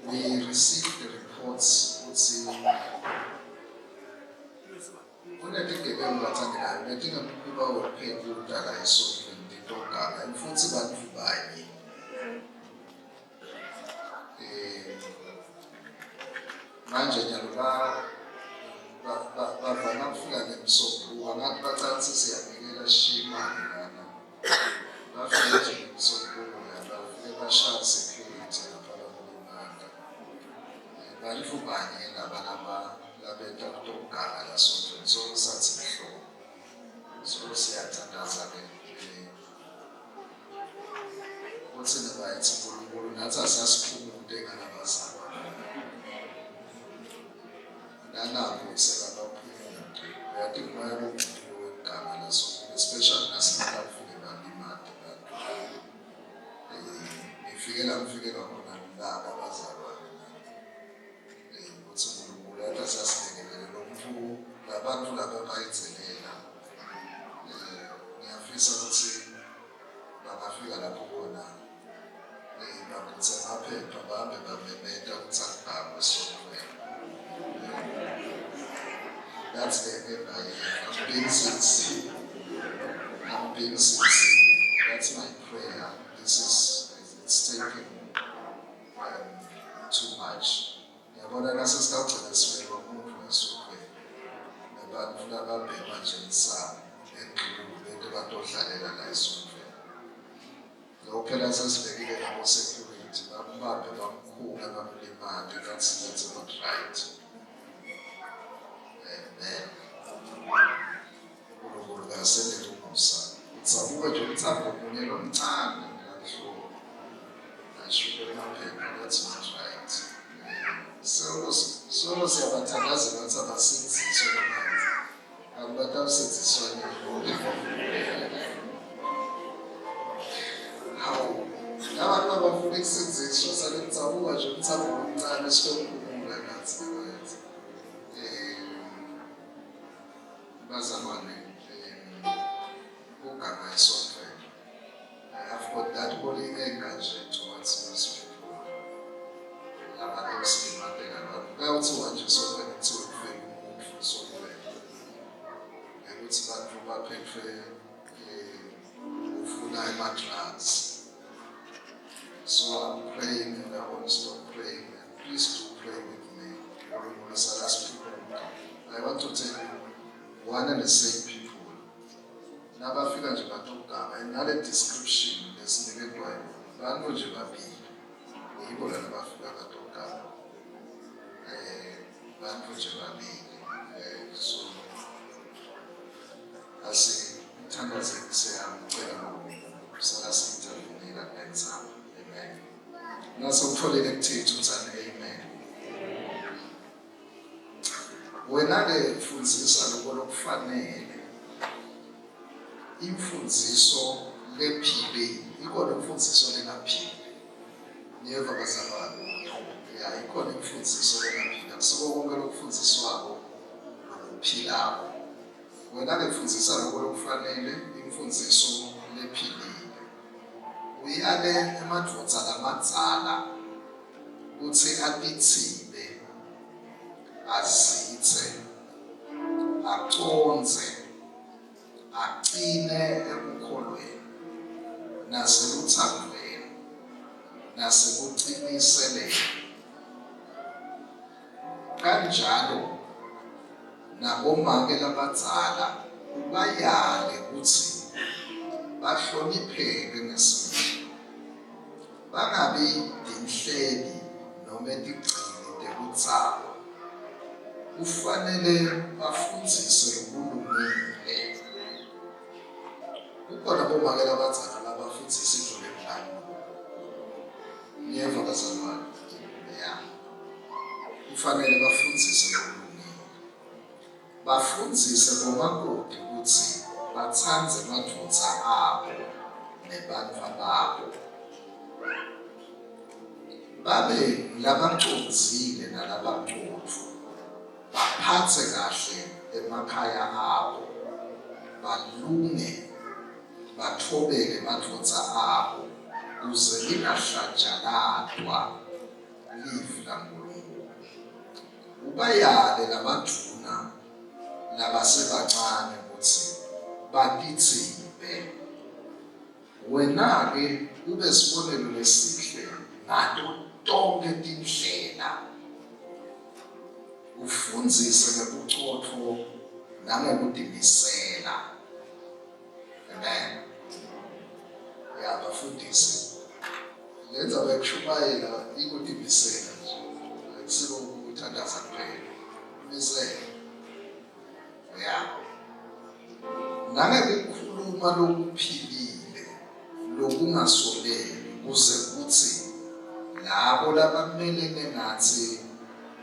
S10: We received the reports kunetigebe bathandekayo netingakuba wephendu udala esondweni nditogana futhi bantu banye manje njalo bavana kufika ngemsombuluko ngathi bacathi siyabekela shimane lana bafike nje ngemsombuluko bafike bashaya security ngaphakathi komanda balifu banye labenta kutogana lasondweni so sathi mhlobo so siyathandaza-ke kuthi nabayithi uNkulunkulu nathi asasiphumude nganabazalwa nanabo sekabaphumude uyadinga umoya womkhulu wegama lasondweni especially nasinakafike balimade bantu ngifikela khona laba abazalwane ukuthi uNkulunkulu yathi asasilekelele lomuntu labantu laba bayitselela ngiyafisa ukuthi bangafika lapho khona baphuthe amaphepha bahambe bamemeta ukuthi akubhakwe esondweni. That's the end I'm being sincere. That's my prayer. It's taking too much. Yabona nasesicagcina siwela umuntu esondweni nabantu lababhema nje insamo enqulu lento batodlalela la esondweni. Lo phela sasibekile nabo security bambambe bamkhulu bamlimade that's not right. Amen. uNkulunkulu kasenele umusa utsabuka nje umthambo munye lomncane ngiyahluka ashukela amaphepha that's not right. Solo siyabathandazela ukuthi abasenziswe namanzi abantu abasenziswa ngenkolo hawu abantu abafuna ukusenziswa sale mtsabuka nje umthambo omncane siyokhulula nathi nabayenza bazalwane ugama esondweni. I've got that holy anger nje towards those people. Abantu besimandela abantu bayawuthiwa nje esondweni kuthiwa kufike umuntu esondweni ukuthi bantu baphethwe ufuna ama-drugs. So I'm praying and I won't stop praying and please do pray with me. I want to tell you one and the same people. Nabafika nje batogama inale description lesiniketwayo bantu nje babili yibo lana bafika batogama bantu nje babili so asithandazekise amcela ngokusala siyithandela next time. Amen. Naso kutholele kuthithu uthani amen. Wena-ke mfundisa lokulukufanele imfundiso lephile ikhona imfundiso lengaphili. Niyeva bazalwane ya ikhona imfundiso lengaphili akusikho konke lokufundiswako lokuphilayo. Wena-ke mfundisa lokulukufanele imfundiso lephilile uyale emadvodza lamadzala kutsi atithibe azithe aconze aqine ekukholweni naseluthandweni nasekuqiniseleni kanjalo nabomake labadzala bayale ukuthi bahlonipheke ngesimilo, bangabi inhleli noma tigcini tekudzala. Kufanele bafundzise kulungile. Kukhona bomake labadzala labafundzisa indlela emhlanje. Niyeva bazalwane? Yeah. Kufanele bafundzise kulungile. Bafundzise bomakoti ukuthi batsandze madvodza abo nebantfa babo. Babe labacondzile nalabacotfu. Baphatse kahle emakhaya abo. Balunge, bathobele madvodza abo. Kuze lingahlanjalatwa livi laNkulunkulu. Ubayale labadvuna labasebancane ukuthi batitsimbe. Wena-ke ube sibonelo lesihle ngato tonke tindlela. Ufundzise ngebucotfo nangekutimisela. Amen. Ya bafundisi. Lenza bekushumayela ikutimisela nje. Akusiko ukuthandaza kuphela. Misela. Ya. Nangekukhuluma lokuphilile, lokungasoleli kuze kuthi labo labamelene nathi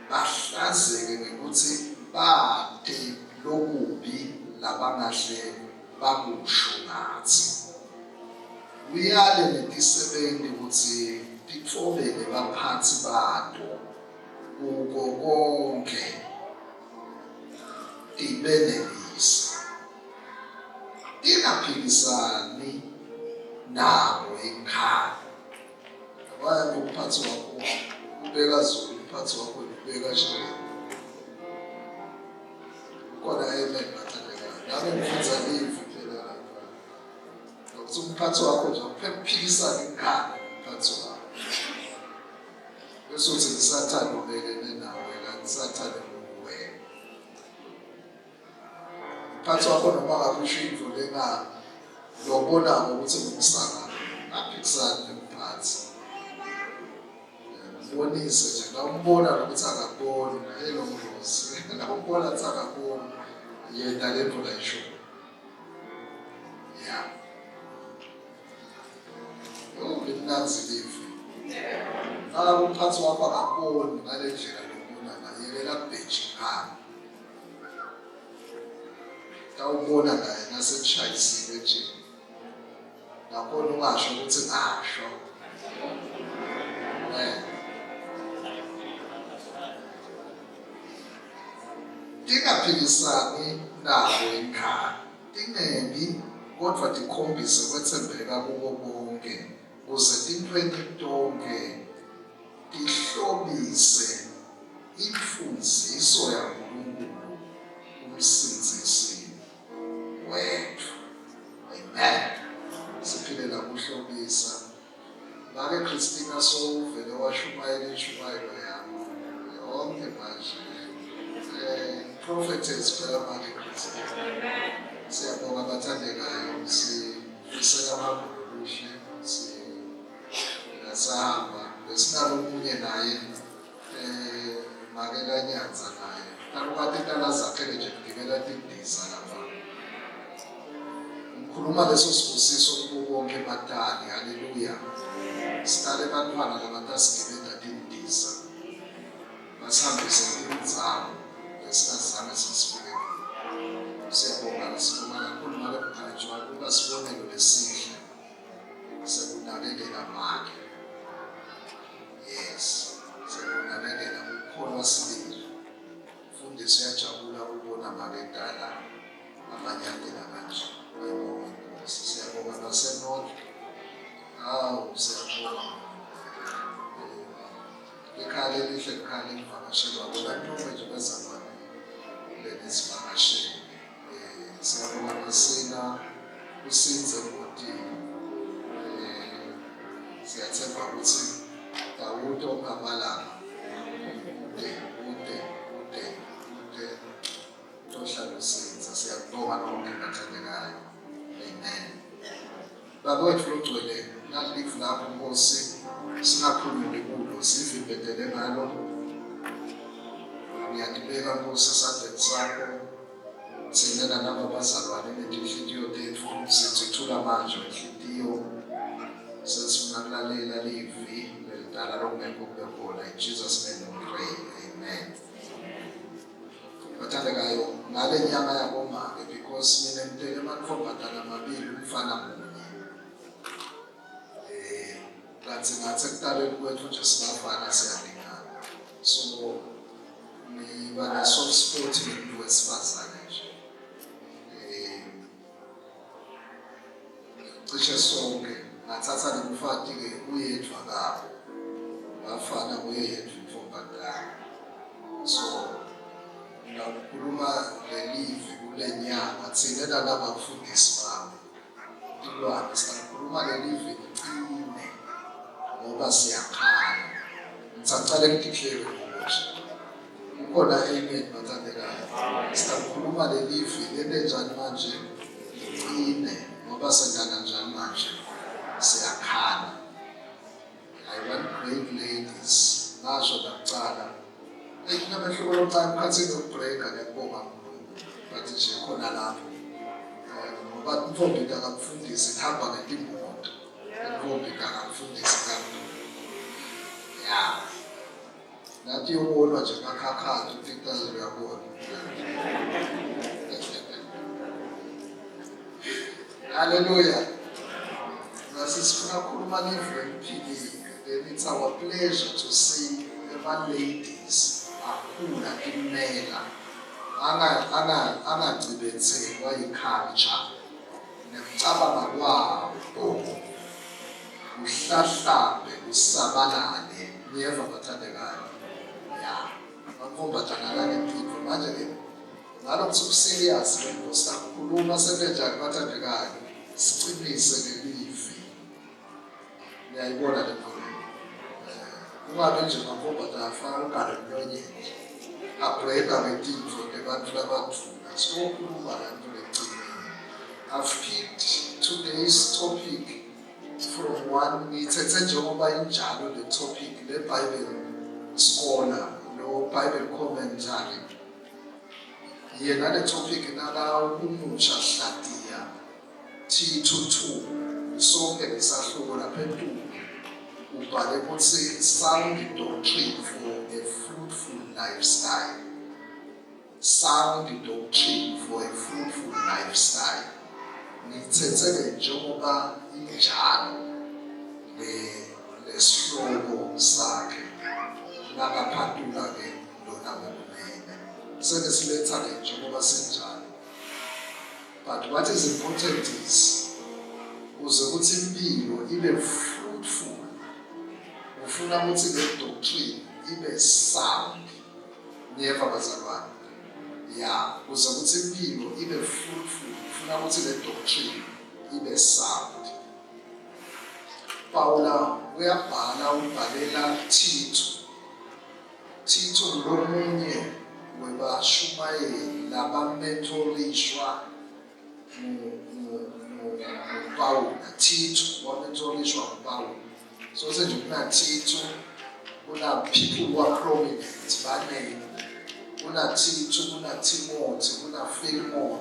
S10: bahlazeke ngekuthi bate lokubi labangahle bakusho nathi. Uyale netisebenti ukuthi titfobele baphatsi bato kuko konke tibenelise. Tingaphikisani nabo ekhaya. Abaya ngophatsi wakho ubeka zulu, uphatsi wakho ubeka shaka. Kona amen bathandeka. Nami ngifundza live phela lapha. Ukuthi umphatsi wakho nje ukuphikisana ekhaya umphatsi wakho. Bese uthi ngisathanda ubelene nawe kanti sathanda ukuwena. Umphatsi wakho noma ngabe usho into lena lobona ukuthi ngumsana aphikisana nomphatsi. Bonise nje nawumbona ukuthi akaboni elo mdlozi nawumbona ukuthi akaboni yena lento layisho. Yeah. Limnanzi livi. Umphatsi wakho akaboni ngale ndlela lobona ngayo yekela kubheji ngani. Tawubona naye nasekushayisile nje. Nakhona ungasho ukuthi ngasho. Tingaphikisani nabo ekhaya. Tingebi kodwa tikhombise kwethembeka kubo bonke. Kuze tintweni tonke tihlobise imfundziso yaNkulunkulu umsindzisi wethu. Amen. Siphilela kuhlobisa. Make Christina sowuvele washumayela inshumayelo yami. Yonke manje. Prophetess phela make Christina. Siyabonga abathandekayo. Sifisela amagulu kuhle. Sihamba. Besinalo omunye naye. Make lanyanza naye. Nakukade intala zakhele nje kugibela tindiza lapha. Ngikhuluma leso sibusiso kubo bonke ematani. Haleluya. Sitale bantwana labantasigibela tindiza. Basihambise indzamo. Sinazame sisibeke. Siyabonga sibonga kakhulu ngabe mkhanjwa kuba sibonelo lesihle. Sekunakekela makhe. Yes. Sekunakekela ukukholwa sibili. Mfundisi uyajabula ukubona makekala amanyathelo kanje. Siyabonga naseNorth. Siyabonga. Ekhaya elihle ekhaya livakashelwa bona noma nje bazalwane. Lesivakashele. Siyabonga nasina usinze ngotini. Siyathemba ukuthi Dawudo ongabalanga. Ude. baba wethu logcwele nalive lapho Nkosi singakhulumi kulo sivibedele ngalo ngiyadibeka Nkosi esandleni sakho sinena nabazalwane nezinhliziyo zethu sithula manje inhliziyo sesifuna ukulalela livi lelidala lokungekho kube khona in Jesus name we pray amen. Bathandekayo ngale nyanga yabomake because mina ngitele amantombazana amabili umfana munye kanti ngathi ekuqaleni kwethu nje singafana siyalingana so ngiba ne-soft spot kumuntu wesifazane nje cishe sonke ngathatha nemfati-ke uyedwa kabo bafana kuyedwa intombazane so ngakhuluma lelivi kule nyanga thina nabafundisi bami ilwane sikhuluma lelivi licine ngoba siyakhala ngicacale ngidiclare ukuthi ukhona amen bathandekayo sikhuluma lelivi lento enjani manje licine ngoba sendana njani manje siyakhala. I want great ladies nasho nakucala Nabahlobo lomncane ukhathini ukubreaka ngiyakubonga but nje khona lapho ngoba intombi akakufundisi ihamba ngetimoto intombi akakufundisi kanti nathi yobonwa nje ngakhakhanda uThixo uyabona hallelujah nasifuna ukukhuluma live liphilile then it's our pleasure to see the ladies akhula imela angacibethelwa iculture nekucabanga kwabo uhlahlambe usabalale niyeva bathandekayo amantombazane empilo manje-ke ngalo kuthi serious lento sikhuluma sebenjani bathandekayo siqinise lelivi niyayibona le nto ungabe nje amantombazane afana ugale mnyonyeni abhreka ngetintfo nebantfu labadvuna sinokhuluma lanto lecinile. I've picked today's topic from one ngithethe njengoba injalo le topic le Bible scholar no Bible commentary yena le topic nala umusha Hlatiya Tito 2 sonke lesahluko lapha eNtulu ubhale ukuthi sound doctrine for a fruitful lifestyle. Sound doctrine for a fruitful lifestyle. Ngithethe njengoba injalo lesihloko sakhe nakaphandula-ke lona ngokunene senesiletha-ke njengoba sinjalo. But what is important is ukuze ukuthi impilo ibe fruitful ufuna ukuthi le doctrine ibe sound niyeva bazalwane ukuze ukuthi impilo ibe fruitful ufuna ukuthi le doctrine ibe sound. Paula uyabhala ubhalela Tito lomunye webashumayeli labamentorishwa nguPaula. Tito wamentorishwa nguPaula. So nje kuna Tito kuna people who are prominent banele kuna Tito kuna Timothy kuna Philemon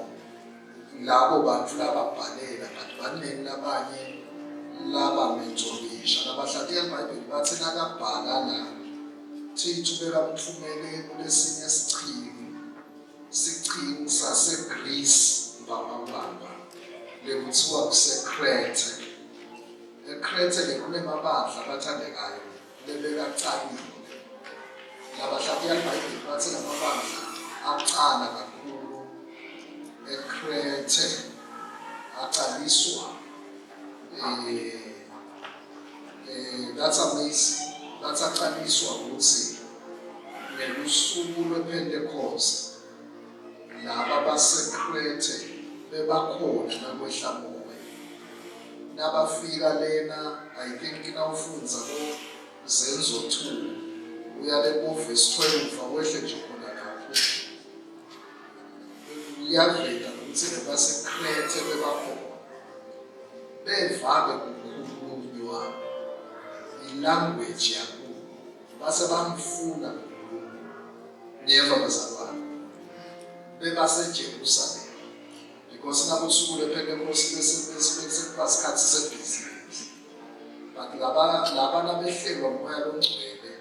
S10: labo bantu lababhalela kanti banele labanye laba mentorisha nabahlati eBhayibheli bathi nakabhala la Tito bekamthumele kulesinye sichimi saseGreece mbambamba lekuthiwa kuseCrete. eCrete lekunemabandla abathandekayo lebekacalile labahlati eBhayibheli bathi lamabandla acala kakhulu eCrete aqaliswa that's amazing. That's aqaliswa ukuthi ngelusuku lwePentecost laba baseCrete bebakhona nakwehla moya nabafika lena I think nawufunza lo Zenzo 2 uyale verse 12 awehle nje khona lapho uyavela ukuthi baseCrete bebakhona bevake ukukhulunywa ilanguage yakubo base bamfuna uNkulunkulu. Niyeva bazalwane, bebaseJerusalem because nakusuku lePentecost besikhathi sebhizinisi, but laba nabehlelwa umoya longcwele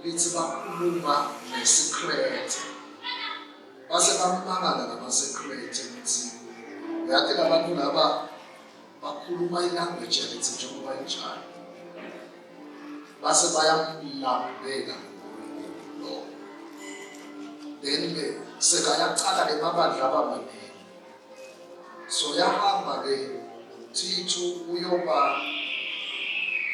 S10: lithi bakhuluma ngesikrethi, base bamangala namasekrethi ukuthi uyathi labantu laba bakhuluma ilanguage yakithi njengoba injalo, base bayamlambela uNkulunkulu. Then sekayacala le mabandla abamaningi, so yahamba ke Tito uyoba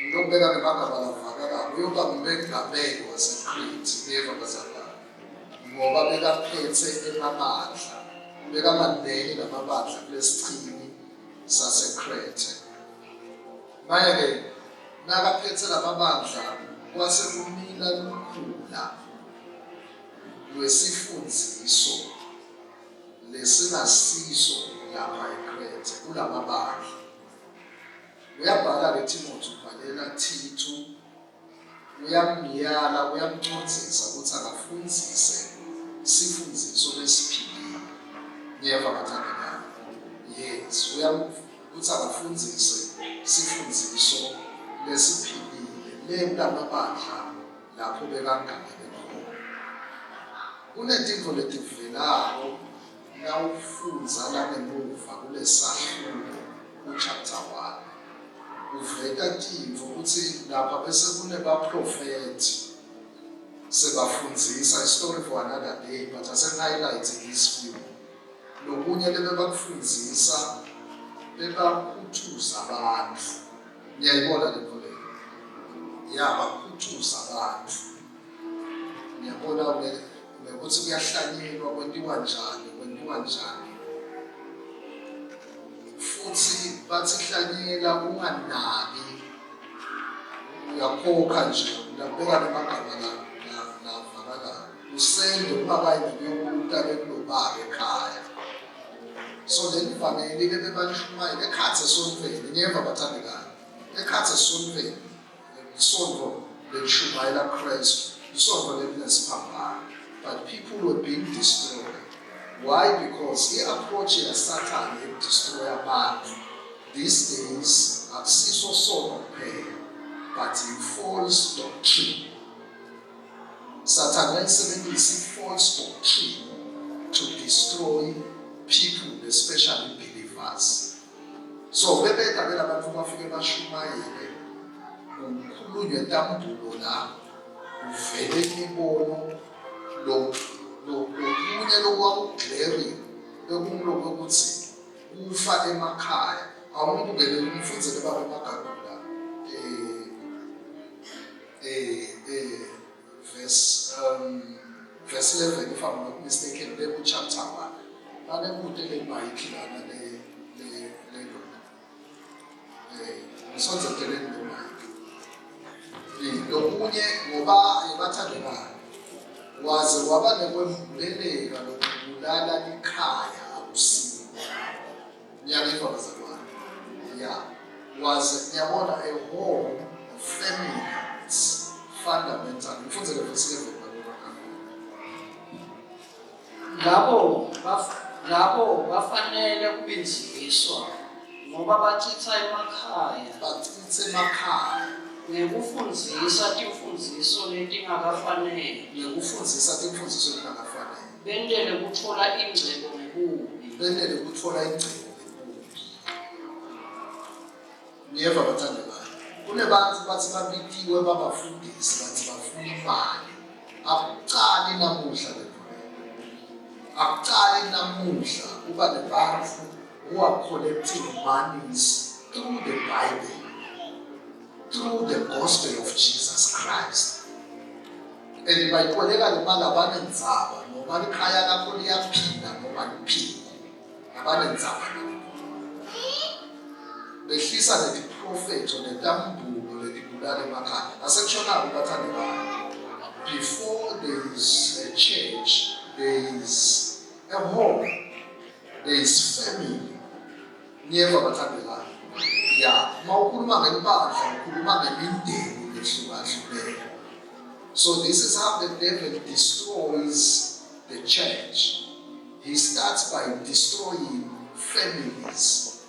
S10: ngiyobeka nemagama lavakala, uyoba ngumengameli waseCrete. Niyeva bazalwane, ngoba bekaphethe emabandla, bekamanengi namabandla kulesichimi saseCrete. Manje-ke nakaphethe lamabandla kwase kumila lukhula lwesifundziso lesingasiso lapha eCrete kulamabandla. Uyabhala leTimothy, ubhalela Tito, uyamyala, uyamcondzisa ukuthi akafundzise sifundziso lesiphilile. Niyeva bathandekayo? Yes, ukuthi akafundzise sifundziso lesiphilile kulamabandla lapho bekangamele khona. Kunetinto letivelako nawufundza langemuva kulesahluko kuchapter 1. Uveta tinto ukuthi lapha bese kunebaprofeti sebafundzisa, a story for another day, but ase-highlighting this few. Lokunye lebebakufundzisa bebakhuthuza abantu. Niyayibona lento leyo? Ya, bakhuthuza abantu. Niyabona ukuthi kuyahlanyelwa kwentiwa njani. Futhi bathi hlanyela unganabi, uyakhokha nje, uyabeka nemagama lavakala, usende ungakayi nokuyobuta bekulobaba ekhaya. So le mvangeli ke bebanishumayela ekhathi esontweni. Niyeva bathandekayo? Ekhathi esontweni, isonto belishumayela Kristu, isonto lelinesipambano. But people were being destroyed. Why? Because the approach ya Satan to destroy abantu these days akusiso sono kuphela, but in false doctrine. Satan uyayisebenzisa false doctrine to destroy people, especially believers. So bebeda vela abantu bafike bashumayele ukukhulunywa entambulo la uvele imibono lokunye lokwakugleri bekumloko ukuthi kufa emakhaya. Awumbukele umfundzele baba emagabula verse 11 if I'm not mistaken, leku chapter 1. Banekude lemayikhi lana ngisonze deleni lemayikhi. Lokunye ngoba ibathandekayo waze waba nekwembuleleka lokubulala ikhaya akusibo. Niyaliva bazalwane? Yeah. Was niyabona a home, a family, it's fundamental. Ngifundzele verse 11.
S11: Labo bafanele kubinziswa ngoba bachitha emakhaya ngekufundzisa timfundziso letingakafanele bentele kutfola ingcebo ngebubi.
S10: Niyeva bathandekayo? Kunebantu bathi babitiwe babafundisi bathi bafuna imali. Akucali namuhla kuba nebantu who are collecting monies through the Bible, through the gospel of Jesus Christ. And bayikoleka le mali abanendzaba noma ikhaya lakho liyaphila noma liphile, abanendzaba nabo. Behlisa letiprofeto netambulo letibulala emakhaya. Asekshonako bathandekayo. Before there is a church, there is a home, there is family. Niyeva bathandekayo? Yeah, mawukhuluma ngempahla, ukhuluma ngemindeni ehlukahlukene. So this is how the devil destroys the church. He starts by destroying families.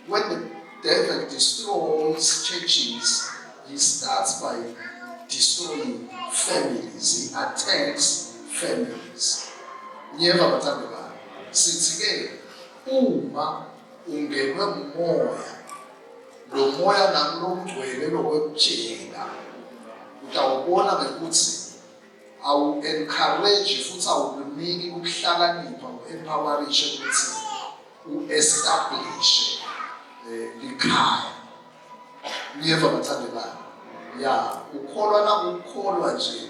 S10: When the devil destroys churches, he starts by destroying families. He attacks families. Nyeva bathandeka. Sithi ke uma ungenwe umoya, lo moya namlomgcwele lokwetshela, utawubona ukuthi awu encourage futhi awukuniki ukuhlakanipha empowerishe ukuthi uestablish ikhaya. Nyeva bathandeka. Ya, ukholwa nakukholwa nje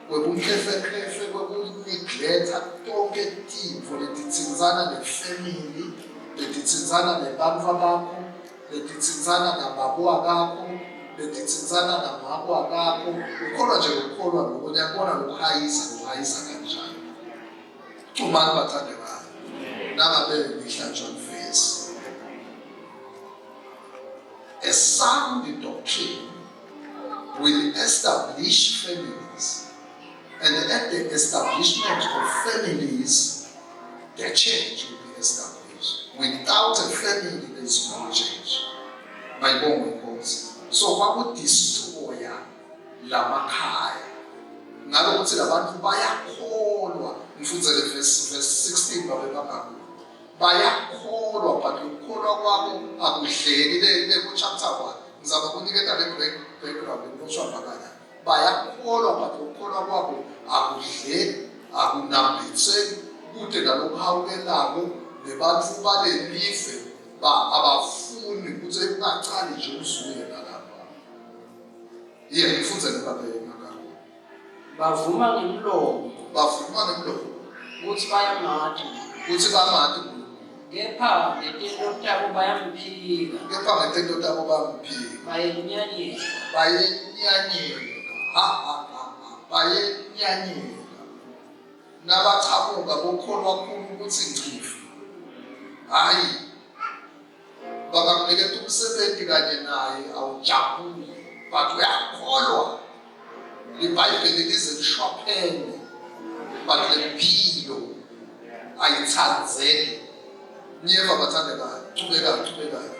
S10: kwebumhlefekhefe kwebuneglect tonke intfo letitsintsana nefamily, letitsintsana nebantfu bakho, letitsintsana nababwa bakho, letitsintsana namabwa bakho. Ukholwa nje ukholwa ngoku uyabona ukuhayisa kanjani. Umani bathandekayo nangabe ngihlanjwa mfesi. A sound doctrine will establish families, and at the establishment of families, the change will be established. Without a family, there is no change. My God, so what would destroy lamakhaya? Ngalo ukuthi labantu bayakholwa, mfundze verse 16 babebakho. Bayakholwa, but ukholwa kwabo akudleki le ku chapter 1. Ngizama kuniketa le background noshwabakanya. Bayakholwa, but ukholwa kwabo akudleki, akunambitheki kude nalokuhawukelako nebantfu balelive abafuni ukuthi kungacali nje usuke nalapha. Yena ngifundze ngebabe ngakho.
S11: Bavuma ngemlomo
S10: ukuthi
S11: bayamati kepha ngetento tabo bayamphika
S10: bayenyanyeka nabachamuka bokholwa kakhulu ukuthi ngcifu hayi bakakuniketa umsebenzi kanye naye awujabuli, but uyakholwa iBhayibheli lize lishwaphene, but lempilo ayithandzeki. Nyeva bathandekayo, chubekayo.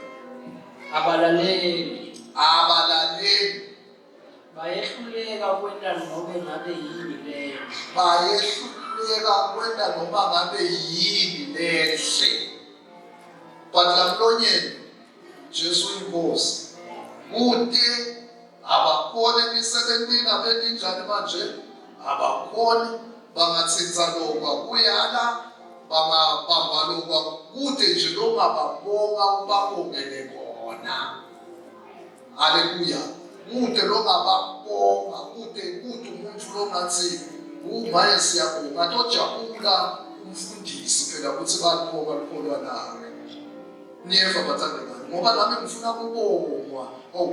S11: Abalaleli
S5: bayehluleka kwenda noma ngabe yini leyo.
S10: But lamlonyeni Jesu inkosi kude abakhona emisebenzini abelinjani manje, abakhona bangatsinza lokwa kuyala bangabamba lokwa kude nje longababonga ubabongele khona. Haleluya. Kude longababonga kude umuntu longathi umaye siyabonga tojabula umfundisi phela ukuthi balibonga likholwa nawe. Nyeva bathandekayo ngoba nami ngifuna ukubongwa.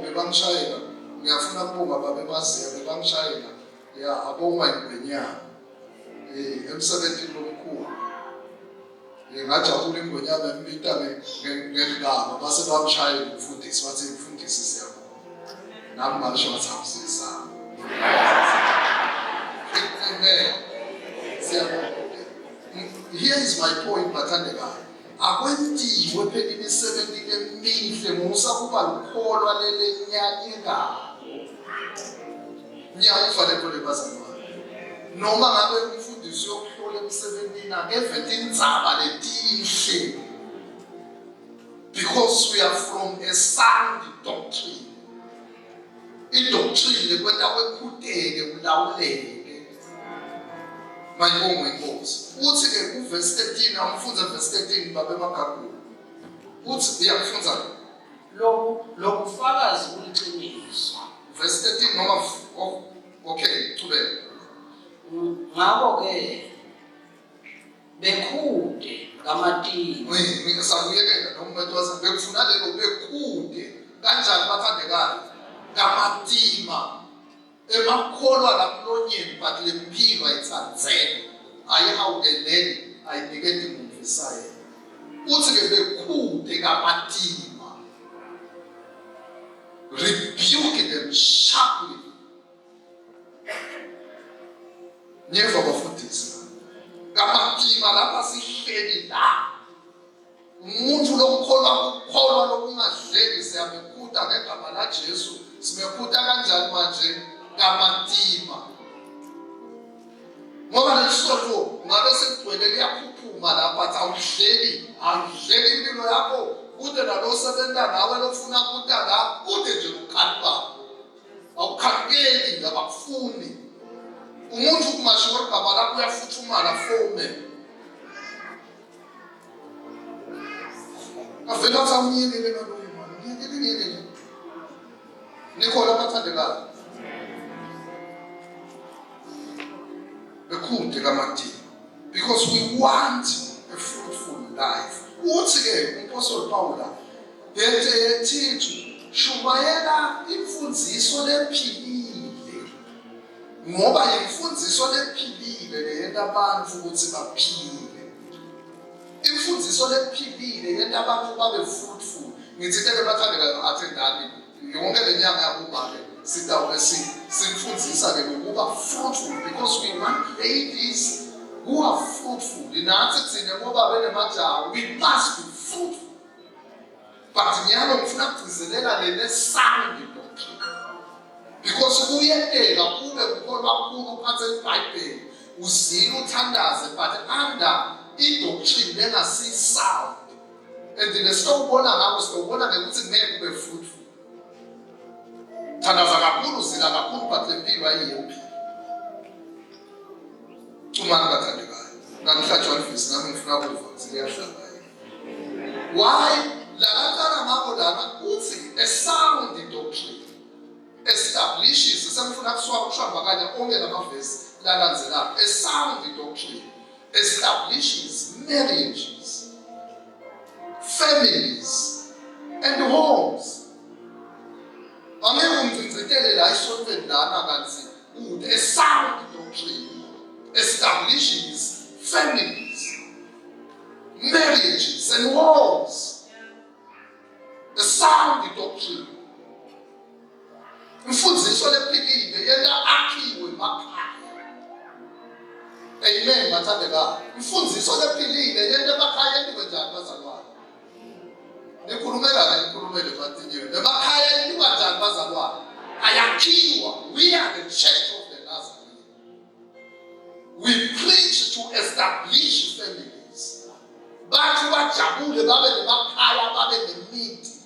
S10: Bebangishayela, ngiyafuna ukubonga babemaziya bebangishayela. Ya abonga ingwenyama emsebenzini omkhulu. Ngajabula ingwenyama empita ngeligama base bamshayela umfundisi bathi umfundisi siyabonga. Nami ngasho ngathi awusizama. Here is my point, bathandekayo. Akwentiwe phela imisebenzi emihle ngokusakuba likholwa lelenyanyekayo. Ngiyakufanele le bazalwane. Noma ngabe umfundisi yokuhlola emsebenzini akevete indzaba letihle. Because we are from a sound doctrine. Idoctrine kwenda kwekudeke ulawuleke. Mayibongo inkosi. Uthi ke uverse 13 amfunza verse 13 babe makakhulu. Uthi uyakufunza
S11: lokufakazi kuliqiniso.
S10: Verse 13 noma okay, chubeka.
S11: Ngakho ke bekhude kamatini.
S10: Ngisakuyekela noma bethu bekufuna lelo bekhude kanjani bathandekayo kamatima emakholwa lamlonyeni but lempilo ayitsandzeke ayihawukeleni ayiniketi ngumvisayo. Uthi ke bekhude kamatima rebuke them sharply. Nyeva bafundisi. Ngamatima lapha sihleli la. Umuntu lokukholwa lokungadleki siyamekuda ngegama la Jesu. Simekuda kanjani manje? Ngamatima. Ngoba lesonto ngabe sekugcwele liyaphuphuma lapha athi awudleki impilo yakho kude nalo sebenza nawe lofuna kuda la kude nje ukhalipha. Awukhaleli ngabafuni. Umuntu kumashoro igama lakho uyafuthumala fome. Avela samnyelele kaloku imali. Ngiyelele. Nikhona abathandekayo. Bekude kamathini. Because we want a fruitful life. Uthi ke uMapostle Paula ethi shumayela imfundiso lephilile. Ngoba imfundiso lephilile leyenta abantu ukuthi baphile. Imfundiso lephilile yenta abantu babe fruitful. Ngithi ke bathandekayo athendani yonke lenyanga yakubale sitawube simfundzisa ke ukuba fruitful because we want babies who are fruitful. Inathi thina ngoba benemajaha we must be fruitful. But nyalo ngifuna kugcizelela le sound doctrine. Because kuyenteka kube ukholwa kakhulu uphathe iBhayibheli uzile uthandaze but under idoctrine engasi sound. And nesitobona ngakho sitobona ukuthi ngeke kube fruitful. Thandaza kakhulu zila kakhulu but lempilo ayiyephi. Umama bathandekayo. Namhlanje wafisa nami ngifuna ukuva siyahlala. Why? La ngabo lana uthi a sound doctrine establishes semfuna kuswaba kanye onke lamavesi lalandzela. A sound doctrine establishes marriages, families and homes. A sound doctrine establishes families, marriages, and homes. A sound doctrine. Imfundiso lephilile yenta akhiwe emakhaya. Amen, bathandekayo. Imfundiso lephilile yenta emakhaya endiwe njani bazalwane? Nikhulumele bathinyiwe. Emakhaya endiwe njani bazalwane? Ayakhiwa. We are the church of the Nazarene. We preach to establish families. Bathu bajabule babe nemakhaya babe nemithi.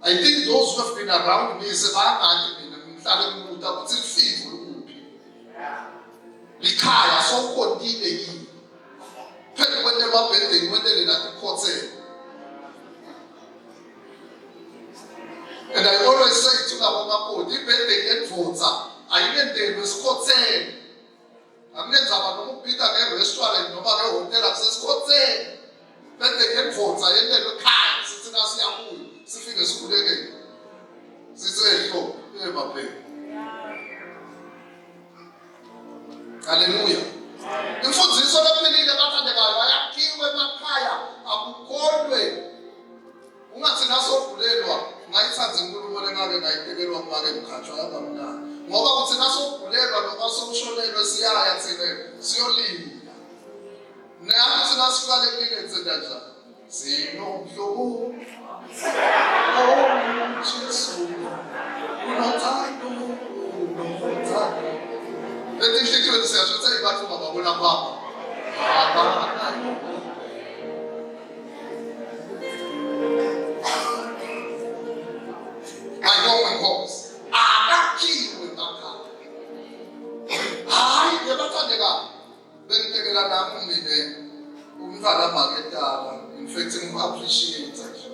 S10: I think those who have been around me say bayangani mina ngihlale emuta ukuthi lifivo likuphi. Likhaya sokhontile yini. Phela kwente emabhendeni kwentele nathi ikhotsela. And I always say to Nabomakoti, ibhendeni yendvodza ayinendeni wesikhotsela. Angenza noma ukubhida nge-restaurant noma nge-hotel akusesikhotsela. Ibhendeni yendvodza yendelwe ekhaya sithi nasiyabuya. Sifike sikhulekele. Sithe mabheki. Hallelujah. Imfundiso lephilile bathandekayo ayakhiwe emakhaya akukholwe. Ungathi nasovulelwa ngayithatha inkulumo lengake ngayitekelwa ngake mkhatshwa yabamnani. Ngoba kuthi nasovulelwa noma somshonelwe siyaya thina siyolinda. Nathi nasifika lekulile nzenza njani? Sinomhlobo. Oh, Jesus. Unothando. Lethi inhliziyo siyasho ibathu babona kwapha. My home homes. Akakhiwe emakhaya. Hayi ngebathandekayo. Bengitekela nami mina umfana maketala. In fact, ngim-appreciate nje.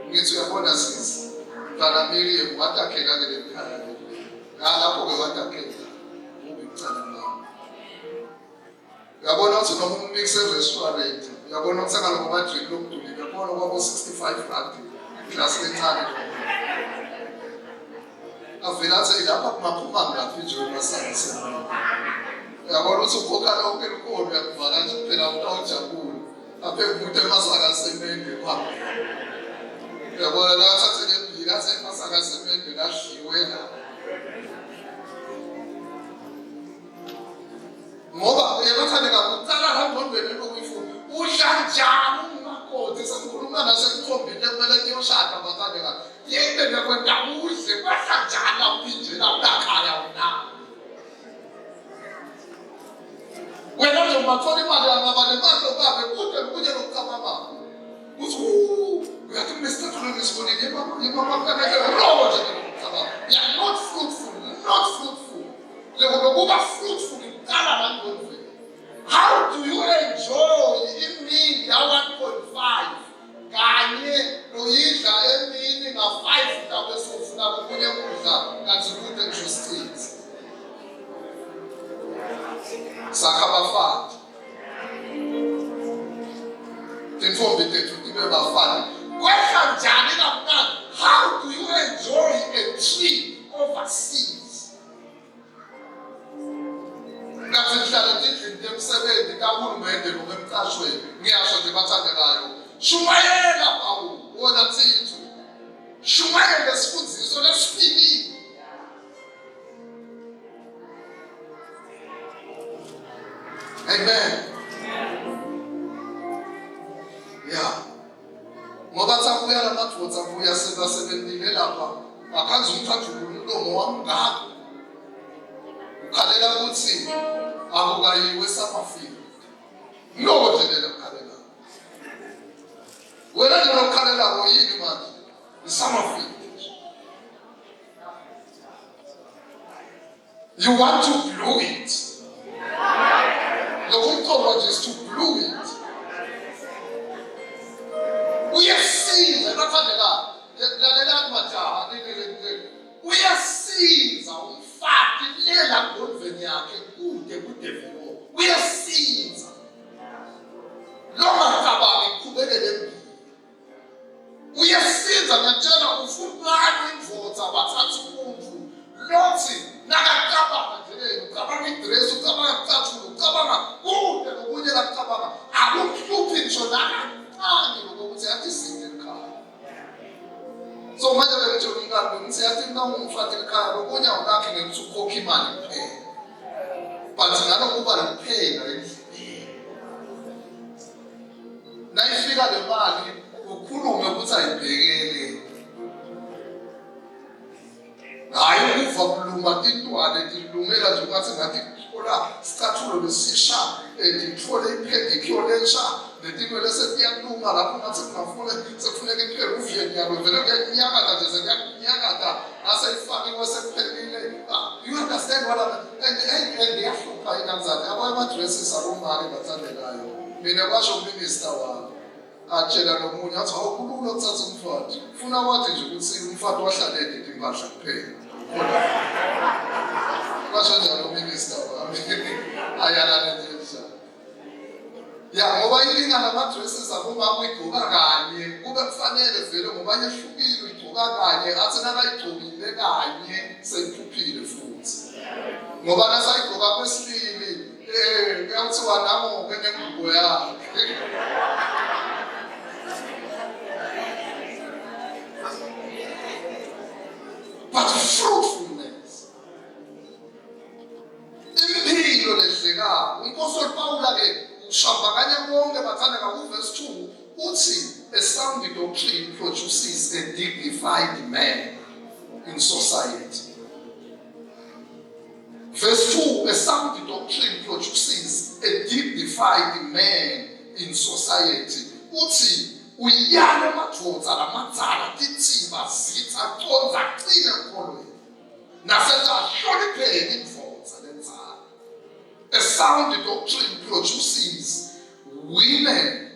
S10: Ngithi uyabona sisi. Mfana Miriam watakhela ke lekhaya. Lapho ke watakhela. Ubicala nami. Uyabona ukuthi noma umix restaurant, uyabona ukuthi ngalo ma-drink lokuduli, uyabona kwabo 65 rand. Class lencane. Avela athi lapha kumaphuma ngaphi nje wemasangise. Uyabona ukuthi ukhokha lonke likhona uyakuvaka nje kuphela utawujabula. Aphe umuntu emasaka semende kwaphi. Uyabona la thathe ngebhili ngasemende kadliwe la. Ngoba uyabathandeka kuqala la ngondweni lokuyifuna. Udla njani umakoti sengikhuluma nasekukhombile kumele niyoshada bathandeka. Yini lekwenda udle badla njani uphinjela unakhaya una. Wena nje ungathola imali yangabane manje ubabe kude kunye nokucabanga. Uthi uyathi mesithathule ngesibonile mama kana ke no nje ucabanga. You are not fruitful, not fruitful. Lokuba fruitful iqala la ngondweni. How do you enjoy imini ya 1.5 kanye noyidla emini nga5 ndabe sofuna kunye kudla kanti kude nje street. Sakabafana. Tinfombi tethu tibe bafana. Kwehla njani kamnandi? How do you enjoy a trip overseas? Ngathi sihlala endlini yemsebenzi kahulumende noma emqashweni. Ngiyasho nje bathandekayo. Shumayela bawo wona thethu. Shumayela sifundiso lesifini. Amen. Yeah. Ngoba tsakuya la mathotsa kuya sebasebenzile lapha. Akhanze umthathu umlomo wami ngakho. Ukhalela ukuthi akukayiwe samafika. Lokho nje lokhalela. Wena nje lokhalela ngoyini manje? Samafika. You want to blow it. The whole is to blow it. We are seeing the we are seeing our fact we are seeing we are seeing so manje bengithi ngikade ngiyathi nawumfati ekhaya lokunya unakhe ngikukhokha imali kuphela but ngalo kuba nokuphela endlini nayifika le mali ukhulume ukuthi ayibhekele hayi ukuva kuluma intwana tilumela nje ungathi ngathi thola scathulo lesisha ngithole ipedicure lensha letinwele setiyakuluma lapho ngathi sekufuneka iphele uviyenyalo vele kuyakunyakata nje sekuyakunyakata aseyifakiwe sekuphelile. You understand what and yahlupha inamzane abanye amadresses abomali bathandekayo. Mina kwasho uminister wami atshela nomunye athi awukulula ukuthatha umfati ufuna wathi nje ukuthi umfati wahlalele impahla kuphela. Kwasho njalo uminister wami ayalana nje. Ya ngoba ilinga lamadresses abomama uyigcoka kanye kube kufanele vele ngoba yehlukile uyigcoka kanye athi nakayigcokile kanye seyiphuphile futhi ngoba nasayigcoka kwesibili kuyakuthiwa namo kenengubo yakhe. But fruitfulness impilo lehlekayo umpostoli Paula ke Shabakanya wonke bathandeka verse 2 uthi a sound doctrine produces a dignified man in society. Verse 2 a sound doctrine produces a dignified man in society. Uthi uyale madoda lamadzala titsimba zitha konza qine emkolweni nasenza hlonipheke indvodza lenzala. A sound doctrine produces women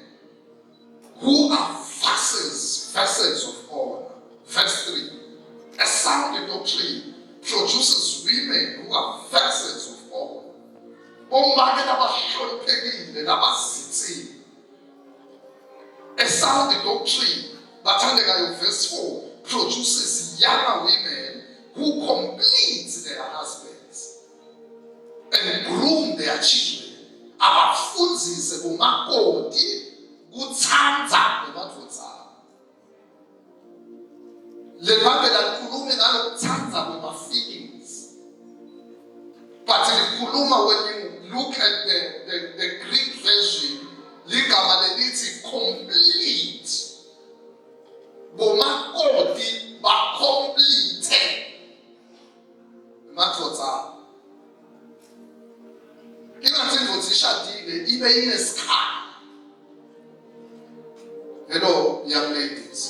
S10: who are vessels of honor. Verse 3. A sound doctrine produces women who are vessels of honor. A sound doctrine, verse 4, produces younger women who complete their husbands and groom their children. Abafundzise kumakoti kutsandza nemadvodza. Le Bible likhuluma ngalokuthanda kwema-feelings. But likhuluma when you look at the Greek version, ligama lelithi complete. Bomakoti ba-complete. Madoda. Ingathi indvodza ishadile ibe inesikhala. Hello, young ladies.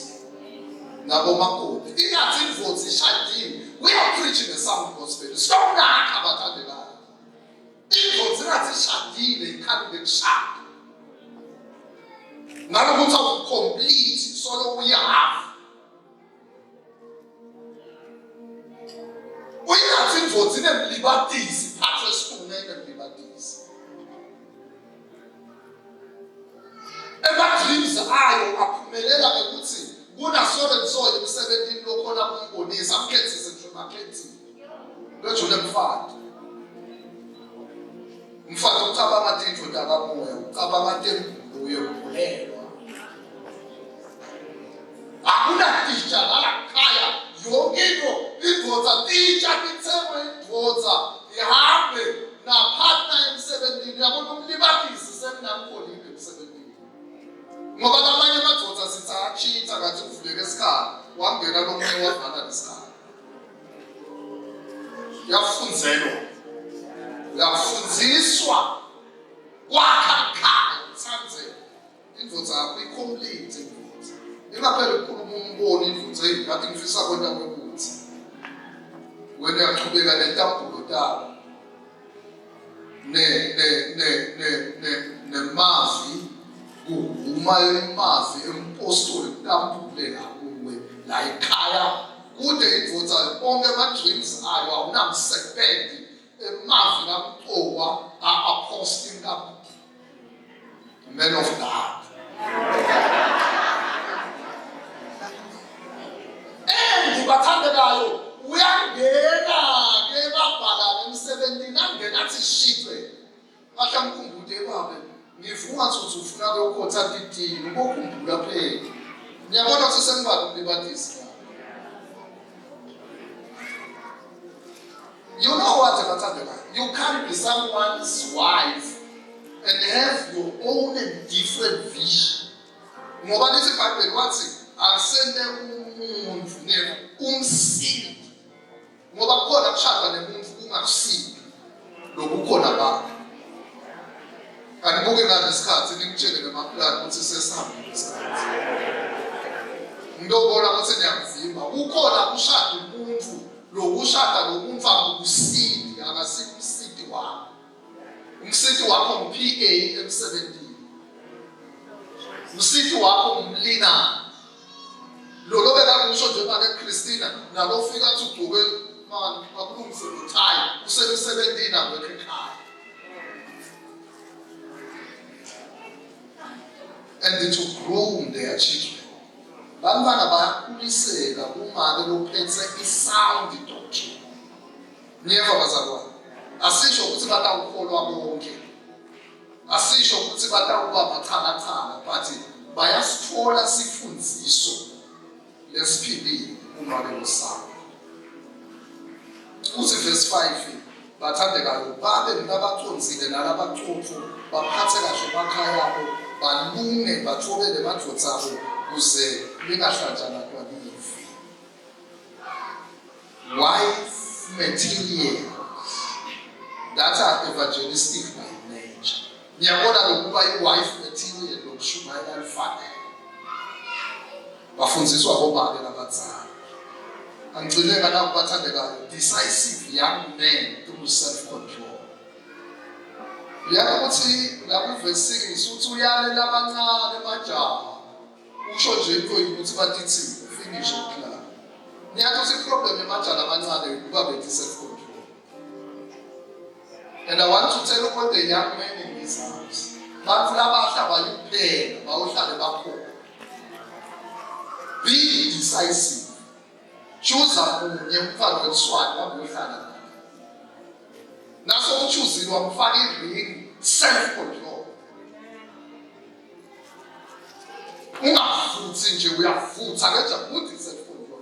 S10: Nabomakoti. Ingathi indvodza ishadile. We are preaching the sound gospel. Stop nakha bathandekayo. Indvodza ingathi ishadile ikhali lekushada. Nalokuthi awucomplete solo uyi-half. Uyingathi indvodza inemlibatisi, iphathwe esikhulu inemlibatisi. Ema-dreams ayo aphumelela ngekuthi kunaso and so emsebentini lokhona kumbonisa amkhethise nje makhethile. Lojule mfati. Mfati ucabanga ukuthi indoda kamoya, ucabanga ukuthi uyokuvulelwa. Akunatisha nalakhaya yonke into indvodza tisha kithengwe indvodza ihambe napartner emsebentini yabona umlibatisi seminamkholile emsebentini. Ngoba lamanye amadvodza sithi achitha ngathi uvuleke esikhala wangena lomunye wavala nesikhala. Uyafundziswa kwakha khaya uthanze indvodza yakho i-complete indvodza. Ingaphela ukukhuluma umboni indvodza ngathi ngifisa kwenta kwekuthi wena uyaqhubeka nentambulo takho nemavi kuhuma imavi empostoli kutambule ngakuwe la ekhaya kude indvodza bonke ama-dreams ayo awunamsependi emavi kamqokwa a-aposting kabuhle. Man of God. Bathandekayo uyangena ke babhala emsebentini angena athi shitwe bahla mkhumbude babe ngifunga ukuthi ufuna ukukhotha titini ukukhumbula phela ngiyabona ukuthi sengibala umlibatisi. You know what bathandekayo, you can't be someone's wife and have your own and different vision. Ngoba lithi iBhayibheli wathi akusende umuntu umsindi ngoba kukhona kushada nemuntu ungakusindi lokukhona bakho. Anibuke ngalesikhathi nikutshele nemaplani ukuthi sesihambile isikhathi. Ngiyobona ukuthi niyakuvimba kukhona kushada umuntu lokushada lomuntu akusindi akasindi umsindi wakho. Umsindi wakho ngu-PA emsebentini. Umsindi wakho ngumlingani. Lolo bekakusho nje manje Christina nalofika athi ugcoke manje akulungise uthayi usemsebentini ngakho ekhaya. And to groom their children. Bantwana bayakhuliseka uma lophethe isound doctrine. Niyeva bazalwane. Asisho ukuthi batawukholwa bonke. Asisho ukuthi batawuba mathakathaka but bayasithola sifundiso lesiphilile uma benosana. Uthi verse 5 bathandekayo babe nabaconzile nalabacotho baphathe kahle emakhaya abo balunge bathobele madvodza abo kuze lingahlanjana kwalivi. Wife materials that are evangelistic by nature. Ngiyabona lokuba i-wife material lokushumayela alifanele. Bafundziswa ngobani nabadzala. Angigcine ngala kubathandekayo decisive young men through self-control. Uyakuthi lapho verse 6 uthi uyale labancane majaha. Usho nje into ukuthi batithi finish plan. Niyakuthi problem emajaha amancane kuba bethi self-control. And I want to tell all the young men in this house. Bantu labahla bayuphela bawuhlale bakhona. Be decisive. Choose munye umfana weswati wabuhlala naye. Naso uchuzile wamfaka iring self-control. Ungafuthi nje uyafutha ngenja ukuthi self-control.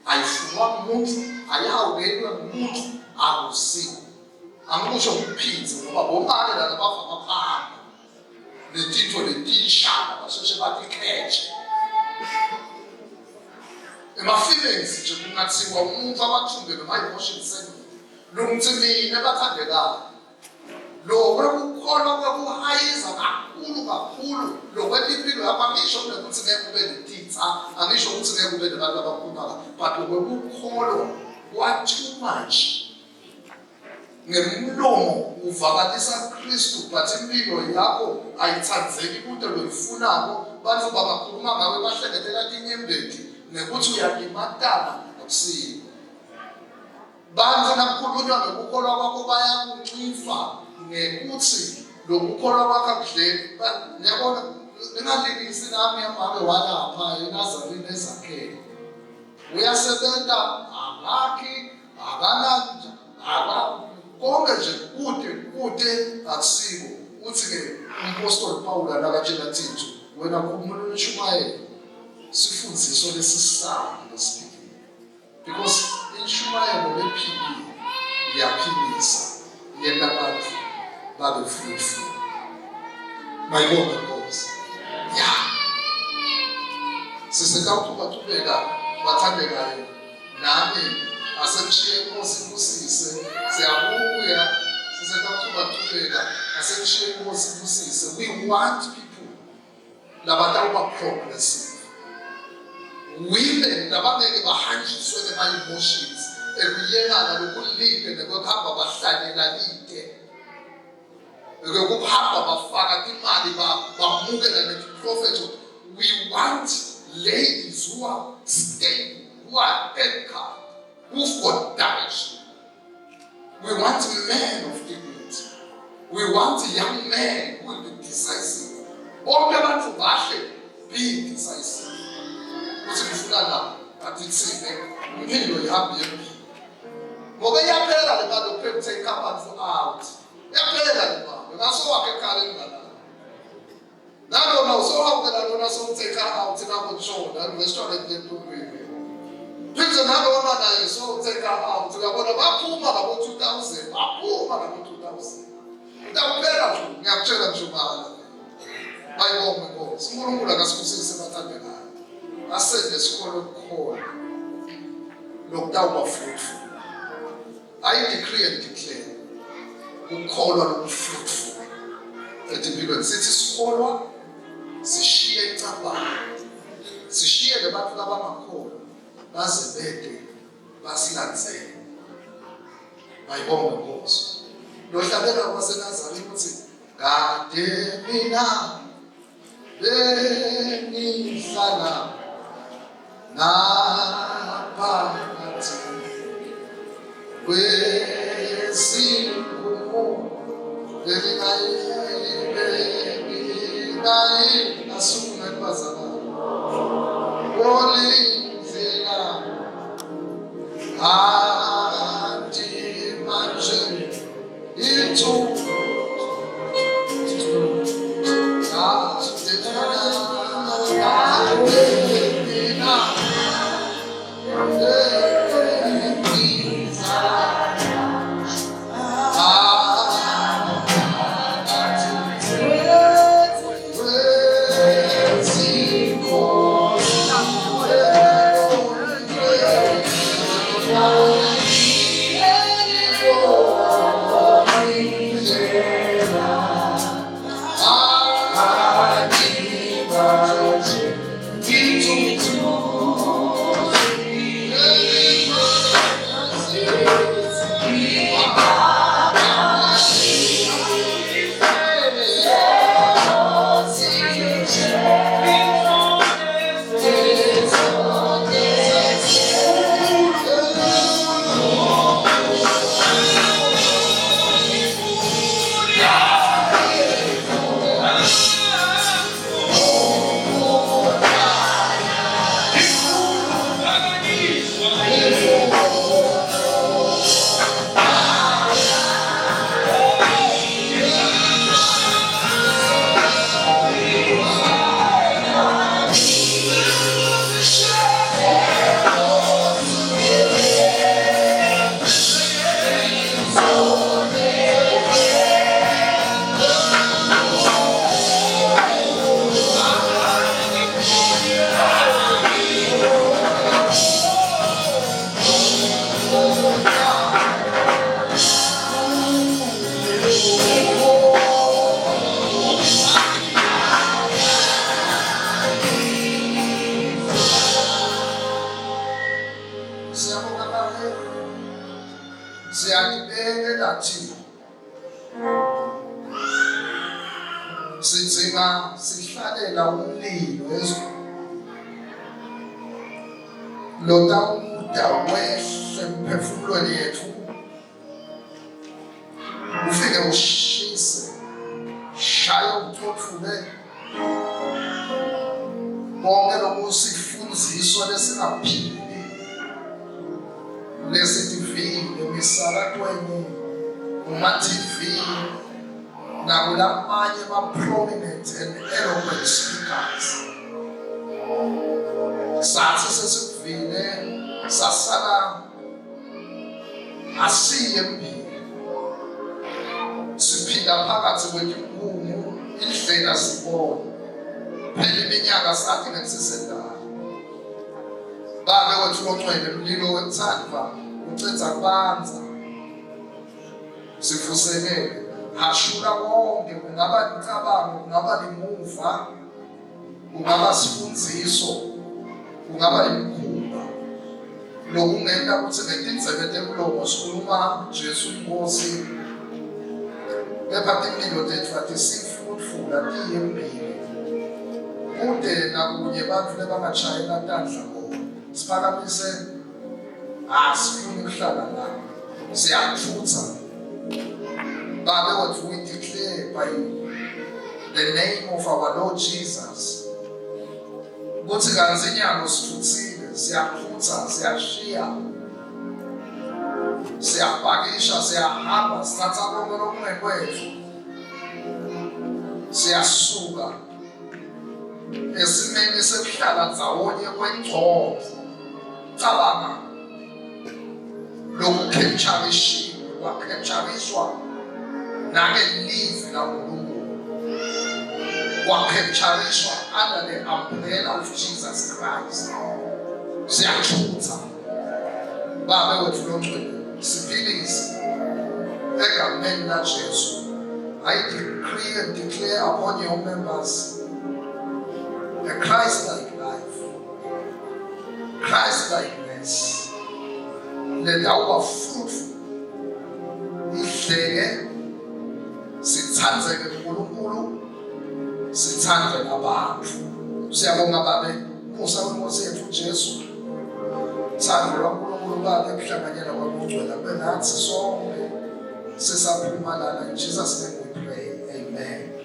S10: ayifunwa umuntu, ayihawukelwe umuntu, akusikho. Angikusho ngikuphitse ngoba bomake lana bava amaphamba letintfo letishana basheshe bathi catch. Ema-feelings nje kungathiwa umuntu abathumbe ngama-emotion center lungithi mina bathandekayo lo kwekukholwa kwekuhayiza kakhulu lo kwelimpilo yakho angisho ukuthi ngeke ube netitha, angisho ukuthi ngeke ube nabantu abakhulumaka, but kwekukholwa kwa-too much. Ngemlomo uvakalisa Kristu but impilo yakho ayithandzeki kude loyifunako, bantfu bangakhuluma ngawe bahlengethela tinyembeti nekuthi uyalimatana akusikho. Bantu nakukhulunywa ngokukholwa kwakho bayakunxifa ngekuthi lokukholwa kwakho akudleki. Ngiyabona ningalingisi nami amabe walapha eNazarene ezakhele. Uyasebenza akakhi konke nje kude akusiko. Uthi-ke umpostoli Pawulu nakatshela Tito, wena khulumela uNtshumayelo sifundiswe lesisamo lesibili. Because intshumayelo lephilile iyaphilisa, yenza abantu babe fruitful. Mayibonge Nkosi. Yeah. Sisekaqhubeka bathandekayo nami asekushiye Nkosi kusise siyabuya sisekaqhubeka asekushiye Nkosi kusise. We want people labatawuba progressive. Women labangeke bahanjiswe ngema-emotions ekuyelana lokulide nekwekuhamba bahlalela lide ukuhamba bafaka imali bamukela neprofethi. We want ladies who are stable, who are anchored, who've got direction. We want men of dignity. We want young men who will be decisive. Bonke abantu bahle be decisive. Uthi ngifuna la atithine impilo yami yempilo. Ngoba iyaphela le mali yokutake abantu out. Iyaphela le mali. Ngasowakhe ekhaya ngala. Nalona usowakela lona sowutake out nakutshona restaurant leTukwini. Phinde nalona naye sowutake out. Uyabona baphuma labo 2000, baphuma labo 2000. Udaphela nje ngiyakutshela nje manje. Bayibonge Nkosi. uNkulunkulu akasibusise bathandekayo. Asende isikole kukhona lokutawuba fruitful. I decree and declare ukukholwa nokufruitful empilweni. Sithi sikholwa sishiye icabanga, sishiye labantu labangakholwa baze bede basilandzele. Bayibonge Nkosi. Lohlabela kwaseNazarene uthi kade mina bengihlala naphakathi kwezingumo belingayibeki asume bazalwane olindlela anti manje itu sidzinga sihlalela umlilo ezweni lotawuthi Uyawehle emphefumulweni yethu. Ufike ushise. Shaya uthothuke. Konke lokusifundziswa lesingaphili. Lesi-TV, emisakatweni, kuma-TV, nakulamanye ama-prominent and eloquent speakers. Sathi sesikuvile, sasala asiye empini. Siphila phakathi kwetikumu, indlela sibona. Phela iminyaka sathi ngesisendala. Babe wethu longcwele umlilo wethandwa ucedza kubanza. Sifusekele. Hashula konke, kungaba imicabango, kungaba limuva, kungaba sifundziso, kungaba imikhuba. Lokungena ukuthi ngetindzebe temlomo sikhuluma Jesu Inkosi. Kepha timilo tethu ati-fruitful, ati-yembile. Kude nakunye bantfu lebangashayela tandla bona. Siphakamise asifuni ukuhlala la. Siyathutha. Babe wethu, we declare by the name of our Lord Jesus. Ukuthi kanzinyalo sithuthile, siyathutha, siyashiya. Siyapakisha, siyahamba, sithatha konke lokungekwethu. Siyasuka. Esimeni sekuhlala ndzawonye kwengcobo. Cabanga lokukhemcharishiwe, kwakhemchariswa nangelivi laNkulunkulu. Kwakhemchariswa under the umbrella of Jesus Christ. Siyathutha. Babe wethu longcwele, siphilise egameni laJesu. I decree and declare upon your members a Christ-like life, Christ-likeness. Let our fruitful idleke, sithandzeke uNkulunkulu, sithandwe nabantu. Siyabonga babe, Nkosi wenkosi yethu Jesu. Thando lwaNkulunkulu babe kuhlanganyela kwabongcwele kube nathi sonke sisaphumalala. In Jesus' name we pray. Amen.